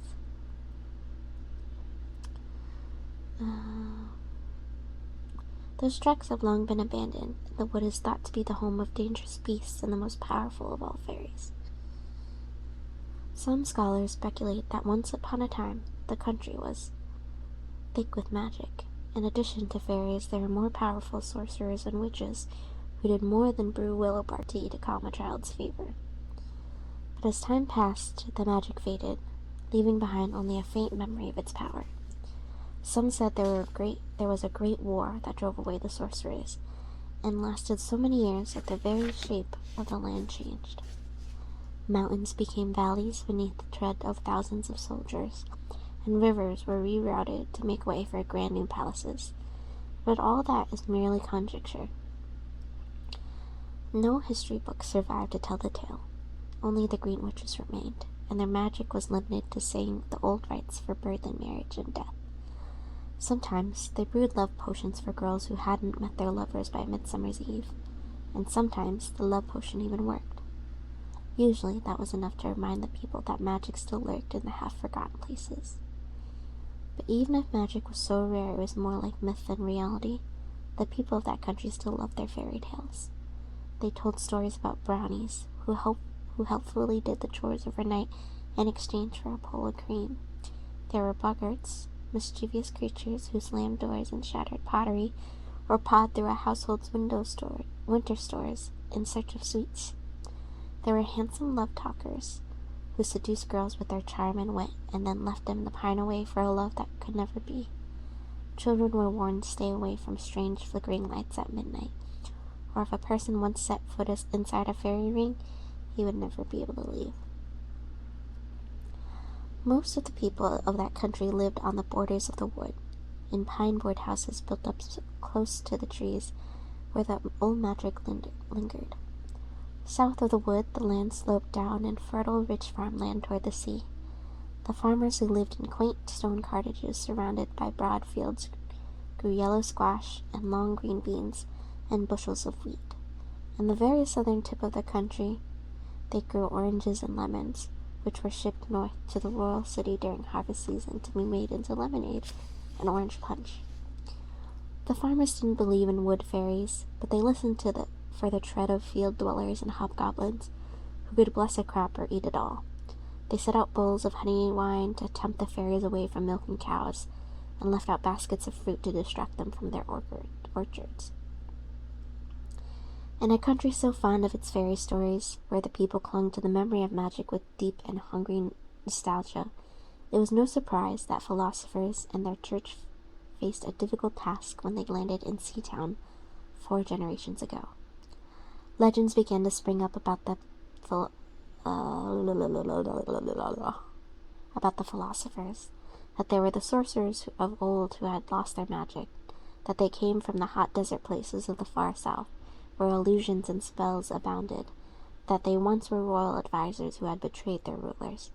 Those tracks have long been abandoned. The wood is thought to be the home of dangerous beasts and the most powerful of all fairies. Some scholars speculate that once upon a time, the country was thick with magic. In addition to fairies, there were more powerful sorcerers and witches who did more than brew willow bark tea to calm a child's fever. But as time passed, the magic faded, leaving behind only a faint memory of its power. Some said there was a great war that drove away the sorcerers, and lasted so many years that the very shape of the land changed. Mountains became valleys beneath the tread of thousands of soldiers, and rivers were rerouted to make way for grand new palaces. But all that is merely conjecture. No history books survived to tell the tale. Only the Green Witches remained, and their magic was limited to saying the old rites for birth and marriage and death. Sometimes they brewed love potions for girls who hadn't met their lovers by Midsummer's Eve, and sometimes the love potion even worked. Usually that was enough to remind the people that magic still lurked in the half-forgotten places. But even if magic was so rare it was more like myth than reality, the people of that country still loved their fairy tales. They told stories about brownies who helpfully did the chores overnight in exchange for a bowl of cream. There were boggarts, mischievous creatures who slammed doors and shattered pottery, or pawed through a household's winter stores in search of sweets. There were handsome love-talkers, who seduced girls with their charm and wit, and then left them to pine away for a love that could never be. Children were warned to stay away from strange flickering lights at midnight, or if a person once set foot inside a fairy ring, he would never be able to leave. Most of the people of that country lived on the borders of the wood, in pine-board houses built up close to the trees where the old magic lingered. South of the wood, the land sloped down in fertile, rich farmland toward the sea. The farmers who lived in quaint stone cottages surrounded by broad fields grew yellow squash and long green beans and bushels of wheat. In the very southern tip of the country, they grew oranges and lemons, which were shipped north to the royal city during harvest season to be made into lemonade and orange punch. The farmers didn't believe in wood fairies, but they listened for the tread of field dwellers and hobgoblins who could bless a crop or eat it all. They set out bowls of honey and wine to tempt the fairies away from milking cows, and left out baskets of fruit to distract them from their orchards. In a country so fond of its fairy stories, where the people clung to the memory of magic with deep and hungry nostalgia, it was no surprise that philosophers and their church faced a difficult task when they landed in Seatown 4 generations ago. Legends began to spring up about the philosophers, that they were the sorcerers of old who had lost their magic, that they came from the hot desert places of the far south, where illusions and spells abounded, that they once were royal advisors who had betrayed their rulers.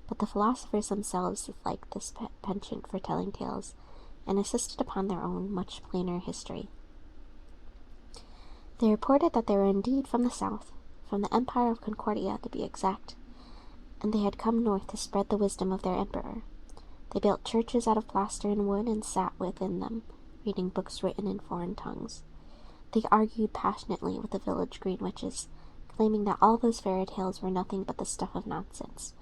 But the philosophers themselves liked this penchant for telling tales, and insisted upon their own much plainer history. They reported that they were indeed from the south, from the Empire of Concordia to be exact, and they had come north to spread the wisdom of their emperor. They built churches out of plaster and wood and sat within them, reading books written in foreign tongues. They argued passionately with the village green witches, claiming that all those fairy tales were nothing but the stuff of nonsense.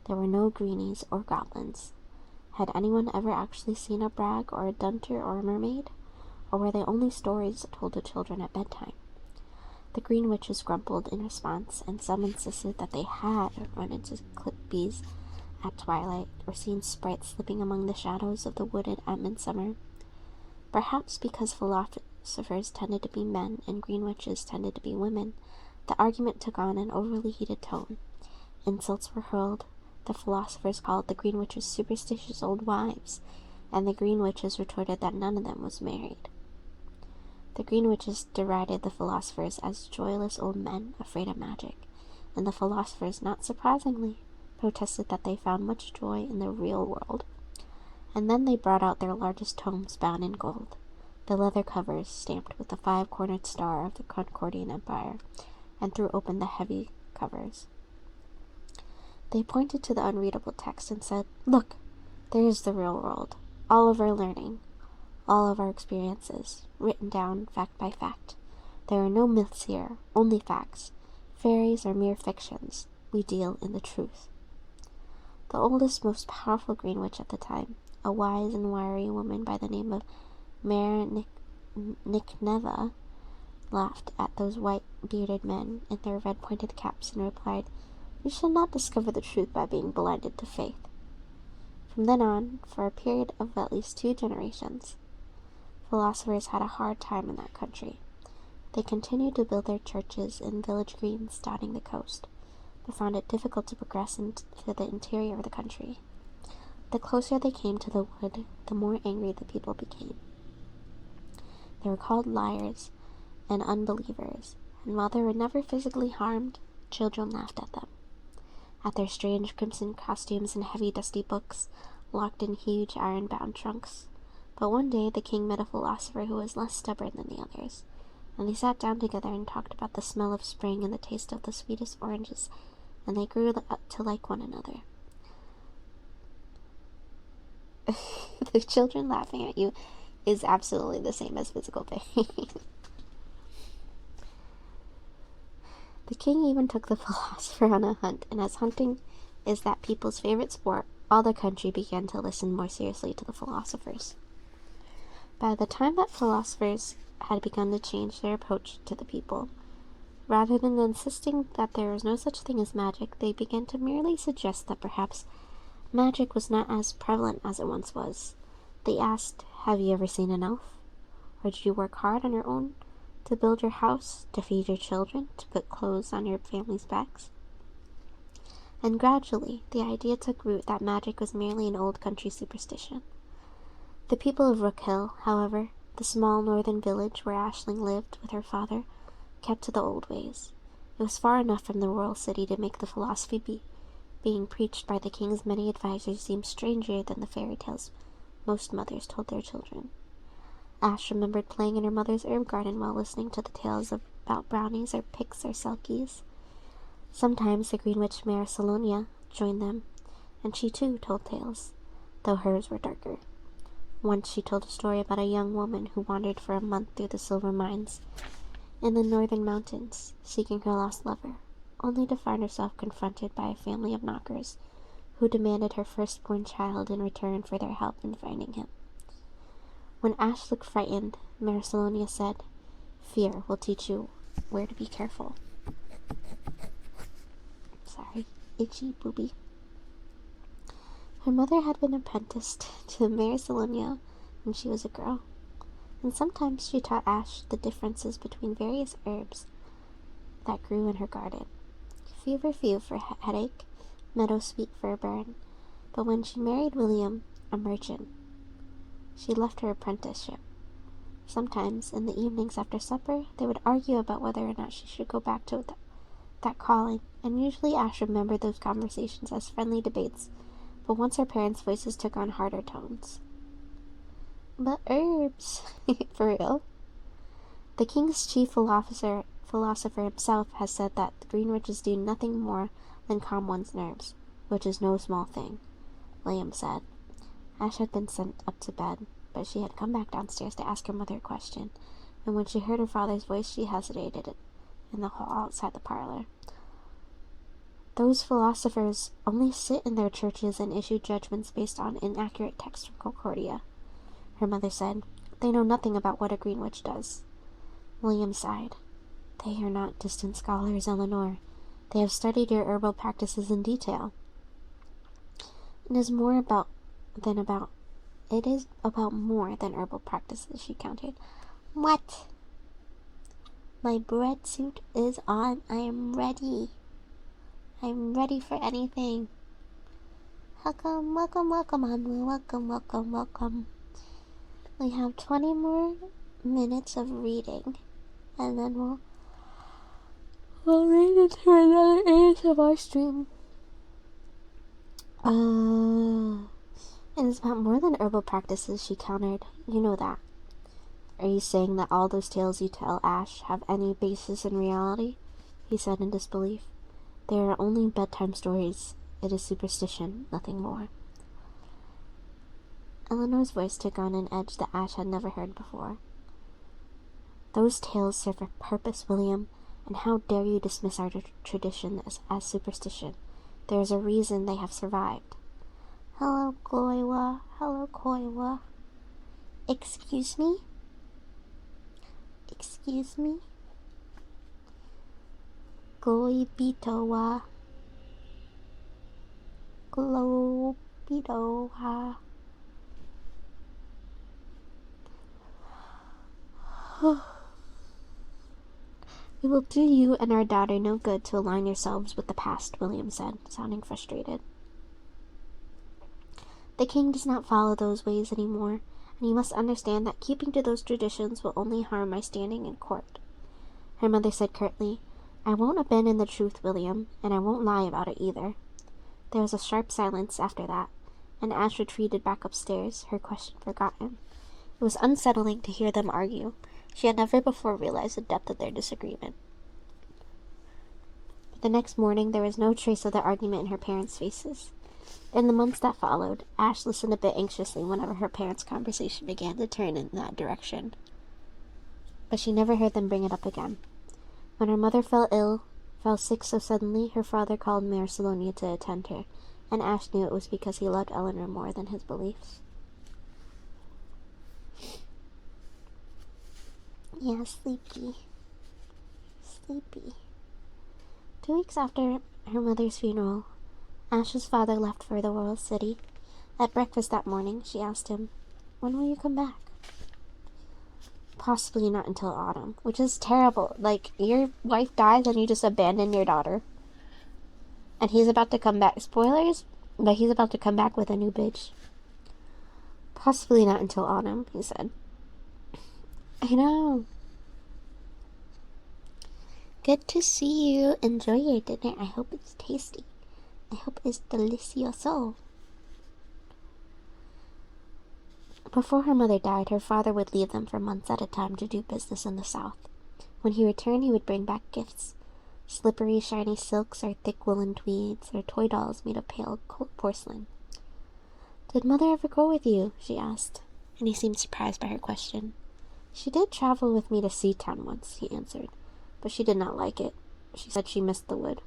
There were no greenies or goblins. Had anyone ever actually seen a brag or a dunter or a mermaid? Or were they only stories told to children at bedtime? The green witches grumbled in response, and some insisted that they had run into clipped bees at twilight, or seen sprites slipping among the shadows of the wood at midsummer. Perhaps because philosophers tended to be men and green witches tended to be women, the argument took on an overly heated tone. Insults were hurled. The philosophers called the green witches superstitious old wives, and the green witches retorted that none of them was married. The green witches derided the philosophers as joyless old men afraid of magic, and the philosophers, not surprisingly, protested that they found much joy in the real world. And then they brought out their largest tomes bound in gold, the leather covers stamped with the 5-cornered star of the Concordian Empire, and threw open the heavy covers. They pointed to the unreadable text and said, "Look, there is the real world, all of our learning, all of our experiences, written down fact by fact. There are no myths here, only facts. Fairies are mere fictions. We deal in the truth." The oldest, most powerful green witch at the time, a wise and wiry woman by the name of Mare Nickneva, laughed at those white-bearded men in their red-pointed caps and replied, "You shall not discover the truth by being blinded to faith." From then on, for a period of at least 2 generations, philosophers had a hard time in that country. They continued to build their churches in village greens dotting the coast, but found it difficult to progress into the interior of the country. The closer they came to the wood, the more angry the people became. They were called liars and unbelievers, and while they were never physically harmed, children laughed at them, at their strange crimson costumes and heavy dusty books, locked in huge iron-bound trunks. But one day the king met a philosopher who was less stubborn than the others, and they sat down together and talked about the smell of spring and the taste of the sweetest oranges, and they grew up to like one another. The children laughing at you is absolutely the same as physical pain. The king even took the philosopher on a hunt, and as hunting is that people's favorite sport, all the country began to listen more seriously to the philosophers. By the time that philosophers had begun to change their approach to the people, rather than insisting that there was no such thing as magic, they began to merely suggest that perhaps magic was not as prevalent as it once was. They asked, "Have you ever seen an elf? Or did you work hard on your own to build your house, to feed your children, to put clothes on your family's backs?" And gradually, the idea took root that magic was merely an old country superstition. The people of Rook Hill, however, the small northern village where Aisling lived with her father, kept to the old ways. It was far enough from the royal city to make the philosophy being preached by the king's many advisors seem stranger than the fairy tales most mothers told their children. Ash remembered playing in her mother's herb garden while listening to the tales about brownies or picks or selkies. Sometimes the green witch Mare Salonia joined them, and she too told tales, though hers were darker. Once she told a story about a young woman who wandered for a month through the silver mines in the northern mountains, seeking her lost lover, only to find herself confronted by a family of knockers who demanded her firstborn child in return for their help in finding him. When Ash looked frightened, Marcelonia said, "Fear will teach you where to be careful." Sorry, itchy booby. Her mother had been apprenticed to Marcelonia when she was a girl, and sometimes she taught Ash the differences between various herbs that grew in her garden. Feverfew for headache, meadowsweet for a burn. But when she married William, a merchant, she left her apprenticeship. Sometimes, in the evenings after supper, they would argue about whether or not she should go back to that calling, and usually Ash remembered those conversations as friendly debates, but once her parents' voices took on harder tones. But herbs, for real. The king's chief philosopher himself has said that the green witches do nothing more than calm one's nerves, which is no small thing, William said. Ash had been sent up to bed, but she had come back downstairs to ask her mother a question, and when she heard her father's voice, she hesitated in the hall outside the parlor. Those philosophers only sit in their churches and issue judgments based on inaccurate text from Concordia, her mother said. They know nothing about what a green witch does. William sighed. They are not distant scholars, Eleanor. They have studied your herbal practices in detail. It is about more than herbal practices, she countered. What? My bread suit is on. I am ready. I'm ready for anything. Welcome, welcome, welcome, Emily. Welcome, welcome, welcome. We have 20 more minutes of reading, and then we'll read into another ASMR stream. It is about more than herbal practices, she countered. You know that. Are you saying that all those tales you tell, Ash, have any basis in reality? He said in disbelief. They are only bedtime stories. It is superstition, nothing more. Eleanor's voice took on an edge that Ash had never heard before. Those tales serve a purpose, William, and how dare you dismiss our tradition as superstition? There is a reason they have survived. Hello, Gloiwa. Hello, Koiwa. Excuse me? Excuse me? Gloibitowa. Globitowa. It will do you and our daughter no good to align yourselves with the past, William said, sounding frustrated. The king does not follow those ways anymore, and you must understand that keeping to those traditions will only harm my standing in court. Her mother said curtly, I won't abandon the truth, William, and I won't lie about it either. There was a sharp silence after that, and Ash retreated back upstairs, her question forgotten. It was unsettling to hear them argue. She had never before realized the depth of their disagreement. But the next morning there was no trace of the argument in her parents' faces. In the months that followed, Ash listened a bit anxiously whenever her parents' conversation began to turn in that direction. But she never heard them bring it up again. When her mother fell sick so suddenly, her father called Marcelonia to attend her, and Ash knew it was because he loved Eleanor more than his beliefs. Yeah, sleepy. Sleepy. 2 weeks after her mother's funeral, Ash's father left for the royal city. At breakfast that morning, she asked him, When will you come back? Possibly not until autumn, which is terrible. Like, your wife dies and you just abandon your daughter. And he's about to come back. Spoilers, but he's about to come back with a new bitch. Possibly not until autumn, he said. I know. Good to see you. Enjoy your dinner. I hope it's tasty. I hope it's delicioso. Before her mother died, her father would leave them for months at a time to do business in the south. When he returned, he would bring back gifts. Slippery, shiny silks, or thick woolen tweeds, or toy dolls made of pale porcelain. Did Mother ever go with you? She asked. and he seemed surprised by her question. She did travel with me to Seatown once, he answered, but she did not like it. She said she missed the wood.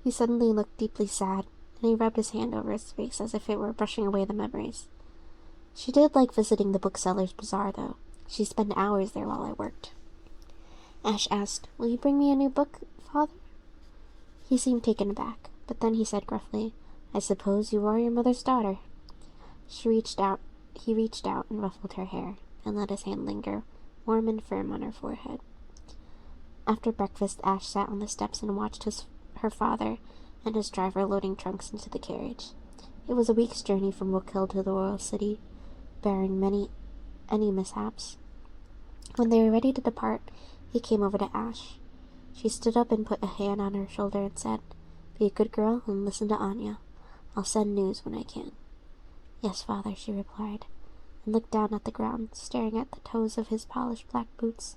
He suddenly looked deeply sad, and he rubbed his hand over his face as if it were brushing away the memories. She did like visiting the bookseller's bazaar, though. She spent hours there while I worked. Ash asked, "Will you bring me a new book, Father?" He seemed taken aback, but then he said gruffly, "I suppose you are your mother's daughter." He reached out and ruffled her hair, and let his hand linger, warm and firm on her forehead. After breakfast, Ash sat on the steps and watched her father and his driver loading trunks into the carriage. It was a week's journey from Rook Hill to the royal city, bearing any mishaps. When they were ready to depart, he came over to Ash. She stood up and put a hand on her shoulder and said, "Be a good girl and listen to Anya. I'll send news when I can." "Yes, Father," she replied, and looked down at the ground, staring at the toes of his polished black boots.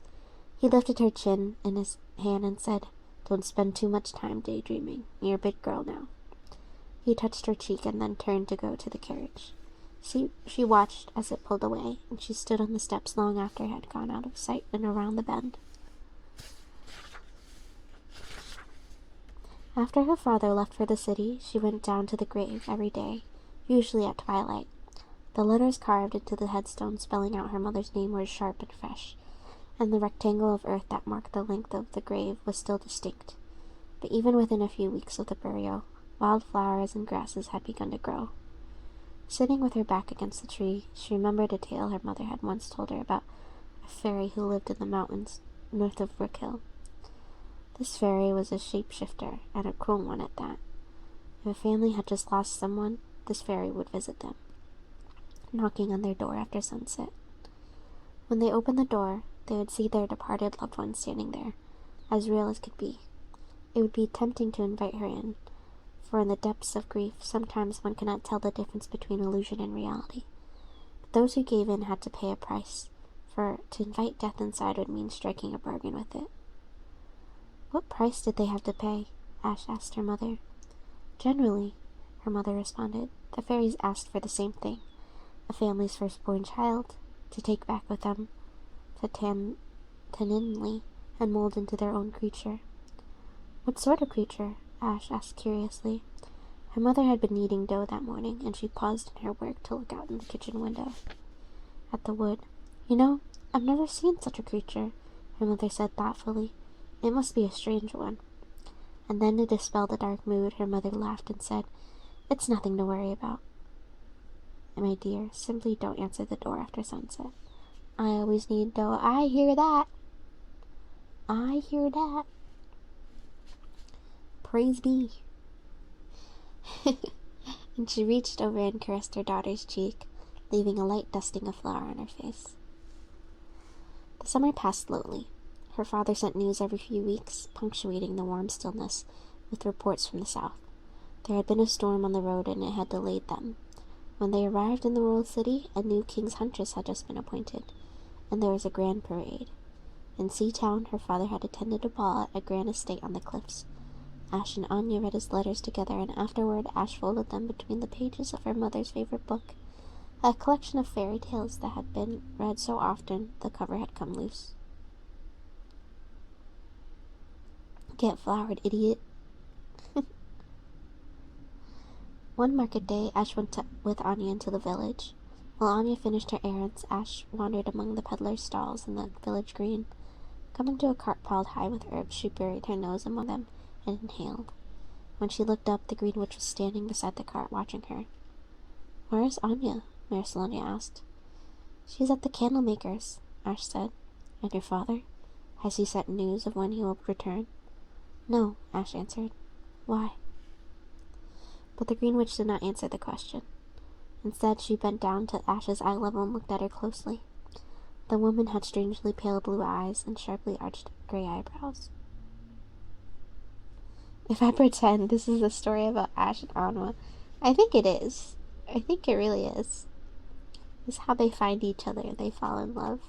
He lifted her chin in his hand and said, "Don't spend too much time daydreaming. You're a big girl now." He touched her cheek and then turned to go to the carriage. She watched as it pulled away, and she stood on the steps long after it had gone out of sight and around the bend. After her father left for the city, she went down to the grave every day, usually at twilight. The letters carved into the headstone spelling out her mother's name were sharp and fresh, and the rectangle of earth that marked the length of the grave was still distinct. But even within a few weeks of the burial, wild flowers and grasses had begun to grow. Sitting with her back against the tree, she remembered a tale her mother had once told her about a fairy who lived in the mountains north of Rook Hill. This fairy was a shapeshifter, and a cruel one at that. If a family had just lost someone, this fairy would visit them, knocking on their door after sunset. When they opened the door, they would see their departed loved one standing there, as real as could be. It would be tempting to invite her in, for in the depths of grief, sometimes one cannot tell the difference between illusion and reality. But those who gave in had to pay a price, for to invite death inside would mean striking a bargain with it. "What price did they have to pay?" Ash asked her mother. "Generally," her mother responded, "the fairies asked for the same thing, a family's firstborn child, to take back with them to Taninley and mold into their own creature." "What sort of creature?" Ash asked curiously. Her mother had been kneading dough that morning, and she paused in her work to look out in the kitchen window at the wood. "You know, I've never seen such a creature," her mother said thoughtfully. "It must be a strange one." And then, to dispel the dark mood, her mother laughed and said, "It's nothing to worry about. My dear, simply don't answer the door after sunset. I always need dough. I hear that. I hear that. Praise be." And she reached over and caressed her daughter's cheek, leaving a light dusting of flour on her face. The summer passed slowly. Her father sent news every few weeks, punctuating the warm stillness with reports from the south. There had been a storm on the road, and it had delayed them. When they arrived in the royal city, a new king's huntress had just been appointed, and there was a grand parade. In Seatown, her father had attended a ball at a grand estate on the cliffs. Ash and Anya read his letters together, and afterward Ash folded them between the pages of her mother's favorite book, a collection of fairy tales that had been read so often the cover had come loose. "Get floured, idiot." One market day, Ash went with Anya into the village. While Anya finished her errands, Ash wandered among the peddlers' stalls in the village green. Coming to a cart piled high with herbs, she buried her nose among them and inhaled. When she looked up, the Green Witch was standing beside the cart, watching her. "Where is Anya?" Maricellonia asked. "She's at the candle-maker's," Ash said. "And your father? Has he sent news of when he will return?" "No," Ash answered. "Why?" But the Green Witch did not answer the question. Instead, she bent down to Ash's eye level and looked at her closely. The woman had strangely pale blue eyes and sharply arched gray eyebrows. If I pretend this is a story about Ash and Anma, I think it is. I think it really is. It's how they find each other and they fall in love.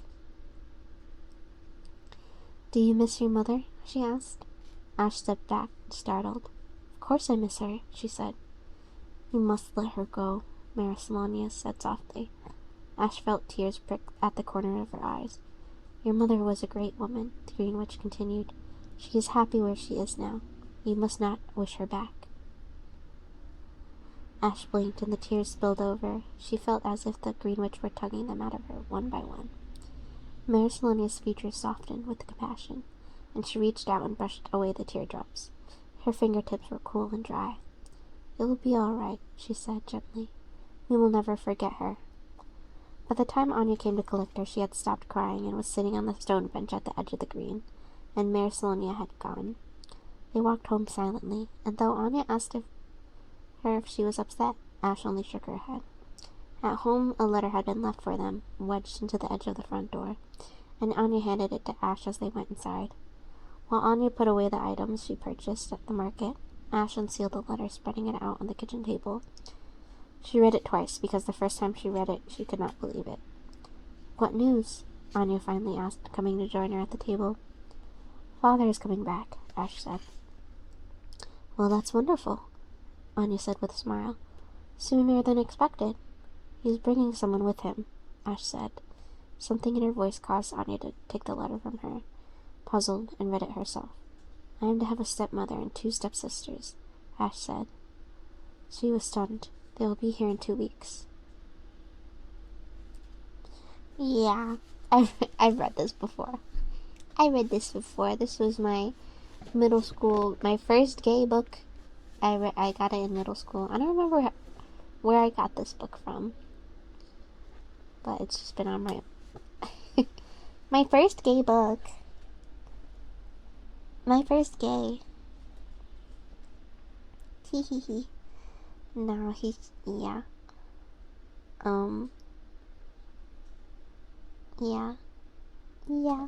"Do you miss your mother?" she asked. Ash stepped back, startled. "Of course I miss her, she said. You must let her go, Marisalania said softly. Ash felt tears prick at the corner of her eyes. Your mother was a great woman, the Green Witch continued. She is happy where she is now. You must not wish her back. Ash blinked and the tears spilled over. She felt as if the Green Witch were tugging them out of her one by one. Marisalonia's features softened with compassion, and she reached out and brushed away the teardrops. Her fingertips were cool and dry. It will be all right, she said gently. We will never forget her. By the time Anya came to collect her, she had stopped crying and was sitting on the stone bench at the edge of the green, and Marisalonia had gone. They walked home silently, and though Anya asked her if she was upset, Ash only shook her head. At home, a letter had been left for them, wedged into the edge of the front door, and Anya handed it to Ash as they went inside. While Anya put away the items she purchased at the market, Ash unsealed the letter, spreading it out on the kitchen table. She read it twice, because the first time she read it, she could not believe it. What news? Anya finally asked, coming to join her at the table. Father is coming back, Ash said. Well, that's wonderful, Anya said with a smile. Sooner than expected. He's bringing someone with him, Ash said. Something in her voice caused Anya to take the letter from her, puzzled, and read it herself. I am to have a stepmother and 2 stepsisters, Ash said. She was stunned. They will be here in 2 weeks. Yeah, I've read this before. This was my middle school, my first gay book. I got it in middle school. I don't remember where I got this book from, but it's just been on my my first gay book. My first gay. Hee. No, yeah. Yeah.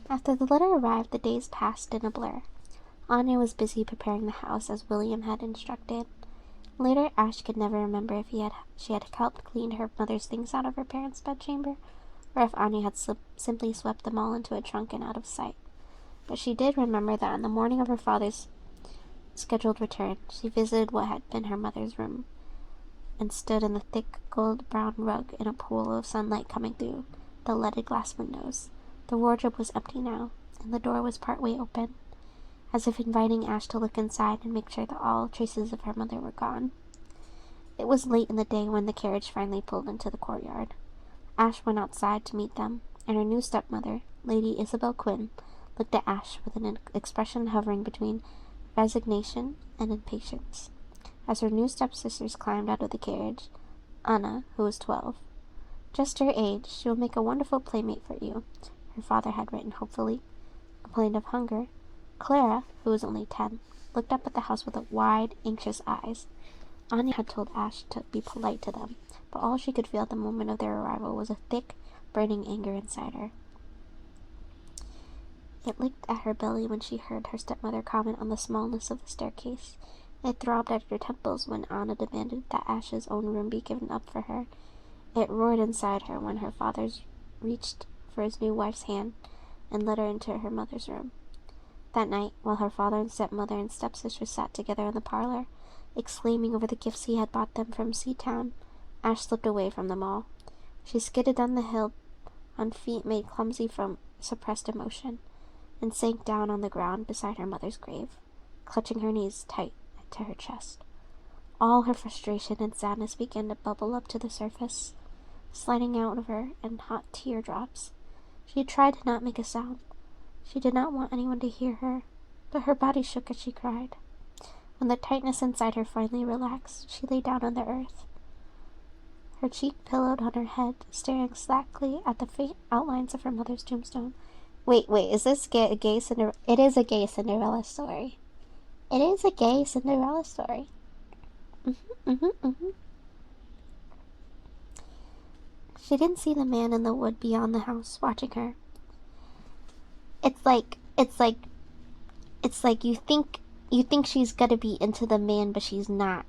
After the letter arrived, the days passed in a blur. Anya was busy preparing the house as William had instructed. Later, Ash could never remember if she had helped clean her mother's things out of her parents' bedchamber, or if Anya had simply swept them all into a trunk and out of sight. But she did remember that on the morning of her father's scheduled return, she visited what had been her mother's room, and stood in the thick gold-brown rug in a pool of sunlight coming through the leaded glass windows. The wardrobe was empty now, and the door was partway open, as if inviting Ash to look inside and make sure that all traces of her mother were gone. It was late in the day when the carriage finally pulled into the courtyard. Ash went outside to meet them, and her new stepmother, Lady Isabel Quinn, looked at Ash with an expression hovering between resignation and impatience. As her new stepsisters climbed out of the carriage, Anna, who was 12, just her age, she will make a wonderful playmate for you, her father had written hopefully, complained of hunger. Clara, who was only 10, looked up at the house with wide, anxious eyes. Anya had told Ash to be polite to them, but all she could feel at the moment of their arrival was a thick, burning anger inside her. It licked at her belly when she heard her stepmother comment on the smallness of the staircase. It throbbed at her temples when Anna demanded that Ash's own room be given up for her. It roared inside her when her father reached for his new wife's hand and led her into her mother's room. That night, while her father and stepmother and stepsister sat together in the parlor, exclaiming over the gifts he had bought them from Seatown, Ash slipped away from them all. She skidded down the hill on feet made clumsy from suppressed emotion, and sank down on the ground beside her mother's grave, clutching her knees tight to her chest. All her frustration and sadness began to bubble up to the surface, sliding out of her in hot teardrops. She tried to not make a sound. She did not want anyone to hear her, but her body shook as she cried. When the tightness inside her finally relaxed, she lay down on the earth, her cheek pillowed on her head, staring slackly at the faint outlines of her mother's tombstone. Wait, is this a gay Cinderella? It is a gay Cinderella story. It is a gay Cinderella story. She didn't see the man in the wood beyond the house, watching her. It's like you think she's gonna be into the man, but she's not.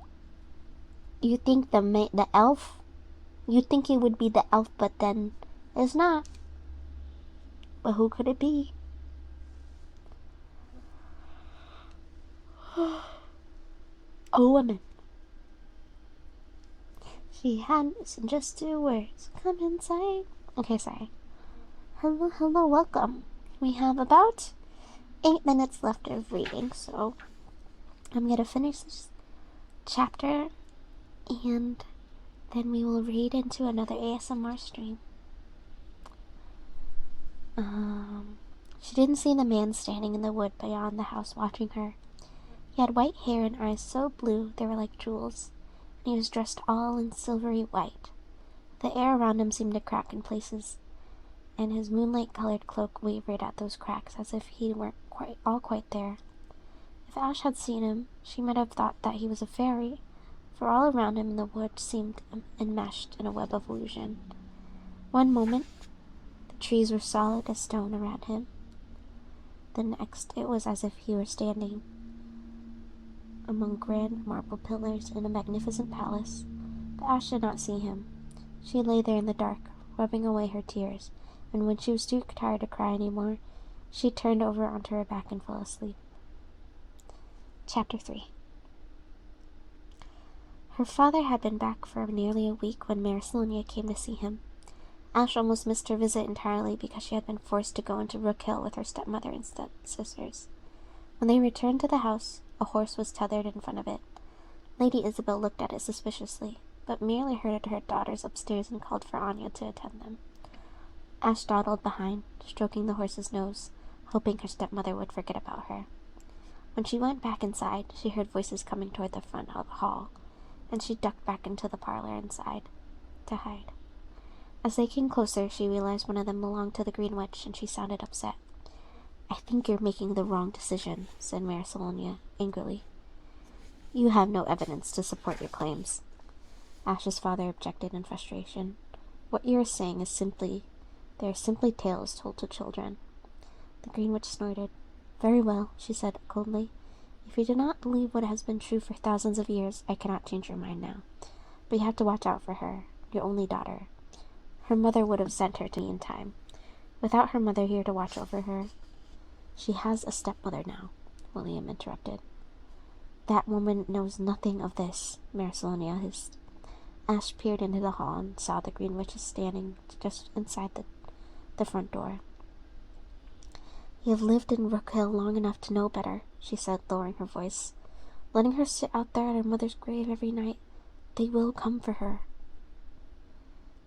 You think the elf, you think it would be the elf, but then it's not. But who could it be? A woman. She had just 2 words. Come inside. Okay, sorry. Hello, hello, welcome. We have about 8 minutes left of reading, so I'm gonna finish this chapter and then we will read into another ASMR stream. She didn't see the man standing in the wood beyond the house watching her. He had white hair and eyes so blue they were like jewels, and he was dressed all in silvery white. The air around him seemed to crack in places, and his moonlight-colored cloak wavered at those cracks as if he weren't quite there. If Ash had seen him, she might have thought that he was a fairy, for all around him in the wood seemed enmeshed in a web of illusion. One moment, the trees were solid as stone around him. The next, it was as if he were standing among grand marble pillars in a magnificent palace. But Ash did not see him. She lay there in the dark, rubbing away her tears, and when she was too tired to cry any more, she turned over onto her back and fell asleep. Chapter 3. Her father had been back for nearly a week when Mare Salonia came to see him. Ash almost missed her visit entirely because she had been forced to go into Rook Hill with her stepmother and stepsisters. When they returned to the house, a horse was tethered in front of it. Lady Isabel looked at it suspiciously, but merely herded her daughters upstairs and called for Anya to attend them. Ash dawdled behind, stroking the horse's nose, hoping her stepmother would forget about her. When she went back inside, she heard voices coming toward the front hall, and she ducked back into the parlor inside to hide. As they came closer, she realized one of them belonged to the Green Witch, and she sounded upset. "I think you're making the wrong decision," said Mare Salonia angrily. "You have no evidence to support your claims." Ash's father objected in frustration. "What you are saying is they are simply tales told to children." The Green Witch snorted. "Very well," she said coldly. "If you do not believe what has been true for thousands of years, I cannot change your mind now. But you have to watch out for her, your only daughter. Her mother would have sent her to me in time. Without her mother here to watch over her—" "She has a stepmother now," William interrupted. "That woman knows nothing of this," Mare Salonia hissed. Ash peered into the hall and saw the Green Witch standing just inside the front door. "You have lived in Rook Hill long enough to know better," she said, lowering her voice. "Letting her sit out there at her mother's grave every night, they will come for her."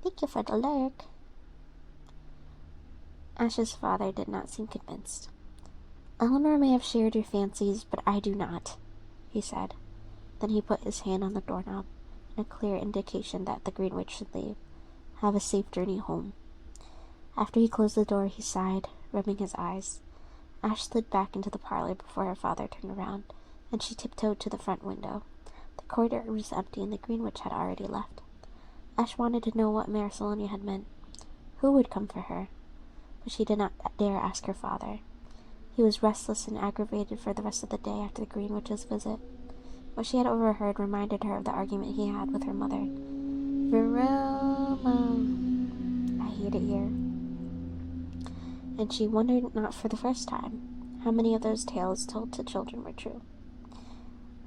"Thank you for the lurk." Ash's father did not seem convinced. "Eleanor may have shared your fancies, but I do not," he said. Then he put his hand on the doorknob, in a clear indication that the Green Witch should leave. "Have a safe journey home." After he closed the door, he sighed, rubbing his eyes. Ash slid back into the parlor before her father turned around, and she tiptoed to the front window. The corridor was empty, and the Green Witch had already left. Ash wanted to know what Mare Salonia had meant. Who would come for her? But she did not dare ask her father. He was restless and aggravated for the rest of the day after the Green Witch's visit. What she had overheard reminded her of the argument he had with her mother. "Verona, I hate it here." And she wondered, not for the first time, how many of those tales told to children were true.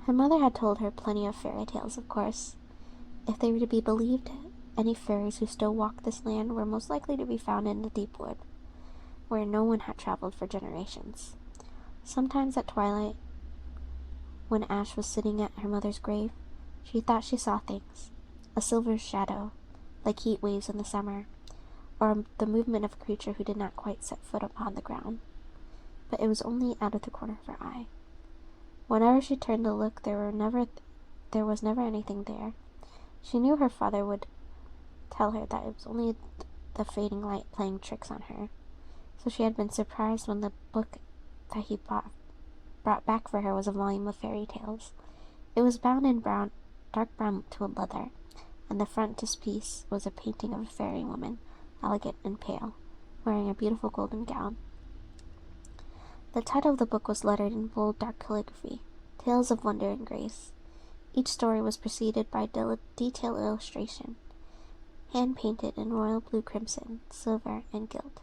Her mother had told her plenty of fairy tales, of course. If they were to be believed, any fairies who still walked this land were most likely to be found in the deep wood, where no one had traveled for generations. Sometimes at twilight, when Ash was sitting at her mother's grave, she thought she saw things. A silver shadow, like heat waves in the summer, or the movement of a creature who did not quite set foot upon the ground. But it was only out of the corner of her eye. Whenever she turned to look, there was never anything there. She knew her father would tell her that it was only the fading light playing tricks on her, so she had been surprised when the book that he brought back for her was a volume of fairy tales. It was bound in dark brown twill leather, and the frontispiece was a painting of a fairy woman, elegant and pale, wearing a beautiful golden gown. The title of the book was lettered in bold dark calligraphy, Tales of Wonder and Grace. Each story was preceded by detailed illustration, hand-painted in royal blue crimson, silver, and gilt.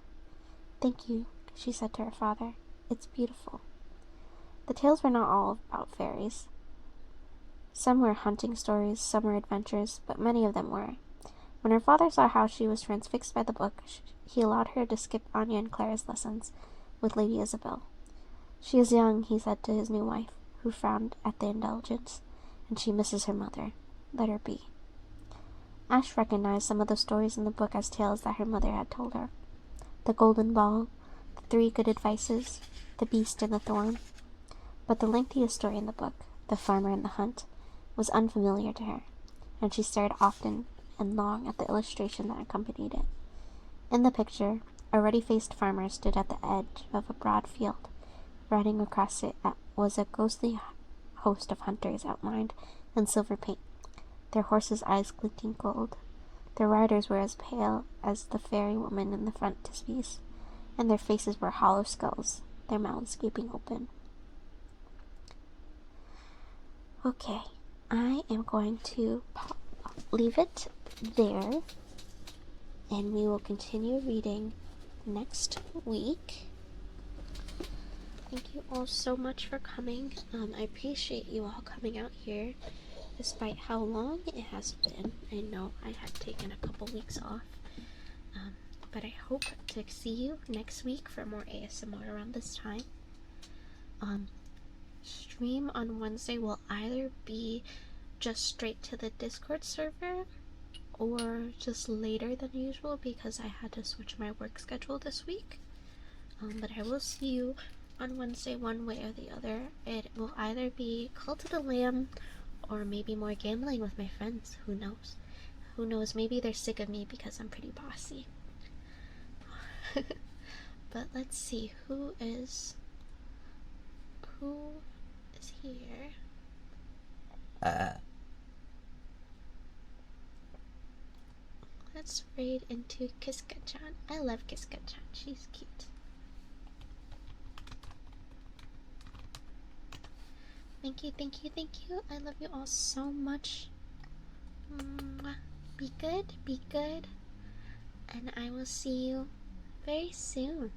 "Thank you," she said to her father. "It's beautiful." The tales were not all about fairies. Some were hunting stories, some were adventures, but many of them were. When her father saw how she was transfixed by the book, he allowed her to skip Anya and Clara's lessons with Lady Isabel. She is young, he said to his new wife, who frowned at the indulgence, and she misses her mother. Let her be. Ash recognized some of the stories in the book as tales that her mother had told her. The Golden Ball, the Three Good Advices, the Beast and the Thorn. But the lengthiest story in the book, The Farmer and the Hunt, was unfamiliar to her, and she stared often and long at the illustration that accompanied it. In the picture, a ruddy-faced farmer stood at the edge of a broad field. Riding across it was a ghostly host of hunters outlined in silver paint, their horses' eyes glinting gold. Their riders were as pale as the fairy woman in the frontispiece, and their faces were hollow skulls, their mouths gaping open. Okay, I am going to leave it there, and we will continue reading next week. Thank you all so much for coming. I appreciate you all coming out here, despite how long it has been. I know I had taken a couple weeks off, but I hope to see you next week for more ASMR around this time. Stream on Wednesday will either be just straight to the Discord server or just later than usual because I had to switch my work schedule this week. But I will see you on Wednesday one way or the other. It will either be Cult of the Lamb or maybe more gambling with my friends. Who knows? Who knows? Maybe they're sick of me because I'm pretty bossy. But let's see who is here. Let's raid into Kiska-chan. I love Kiska-chan. She's cute. Thank you, thank you, thank you. I love you all so much. Be good, and I will see you very soon.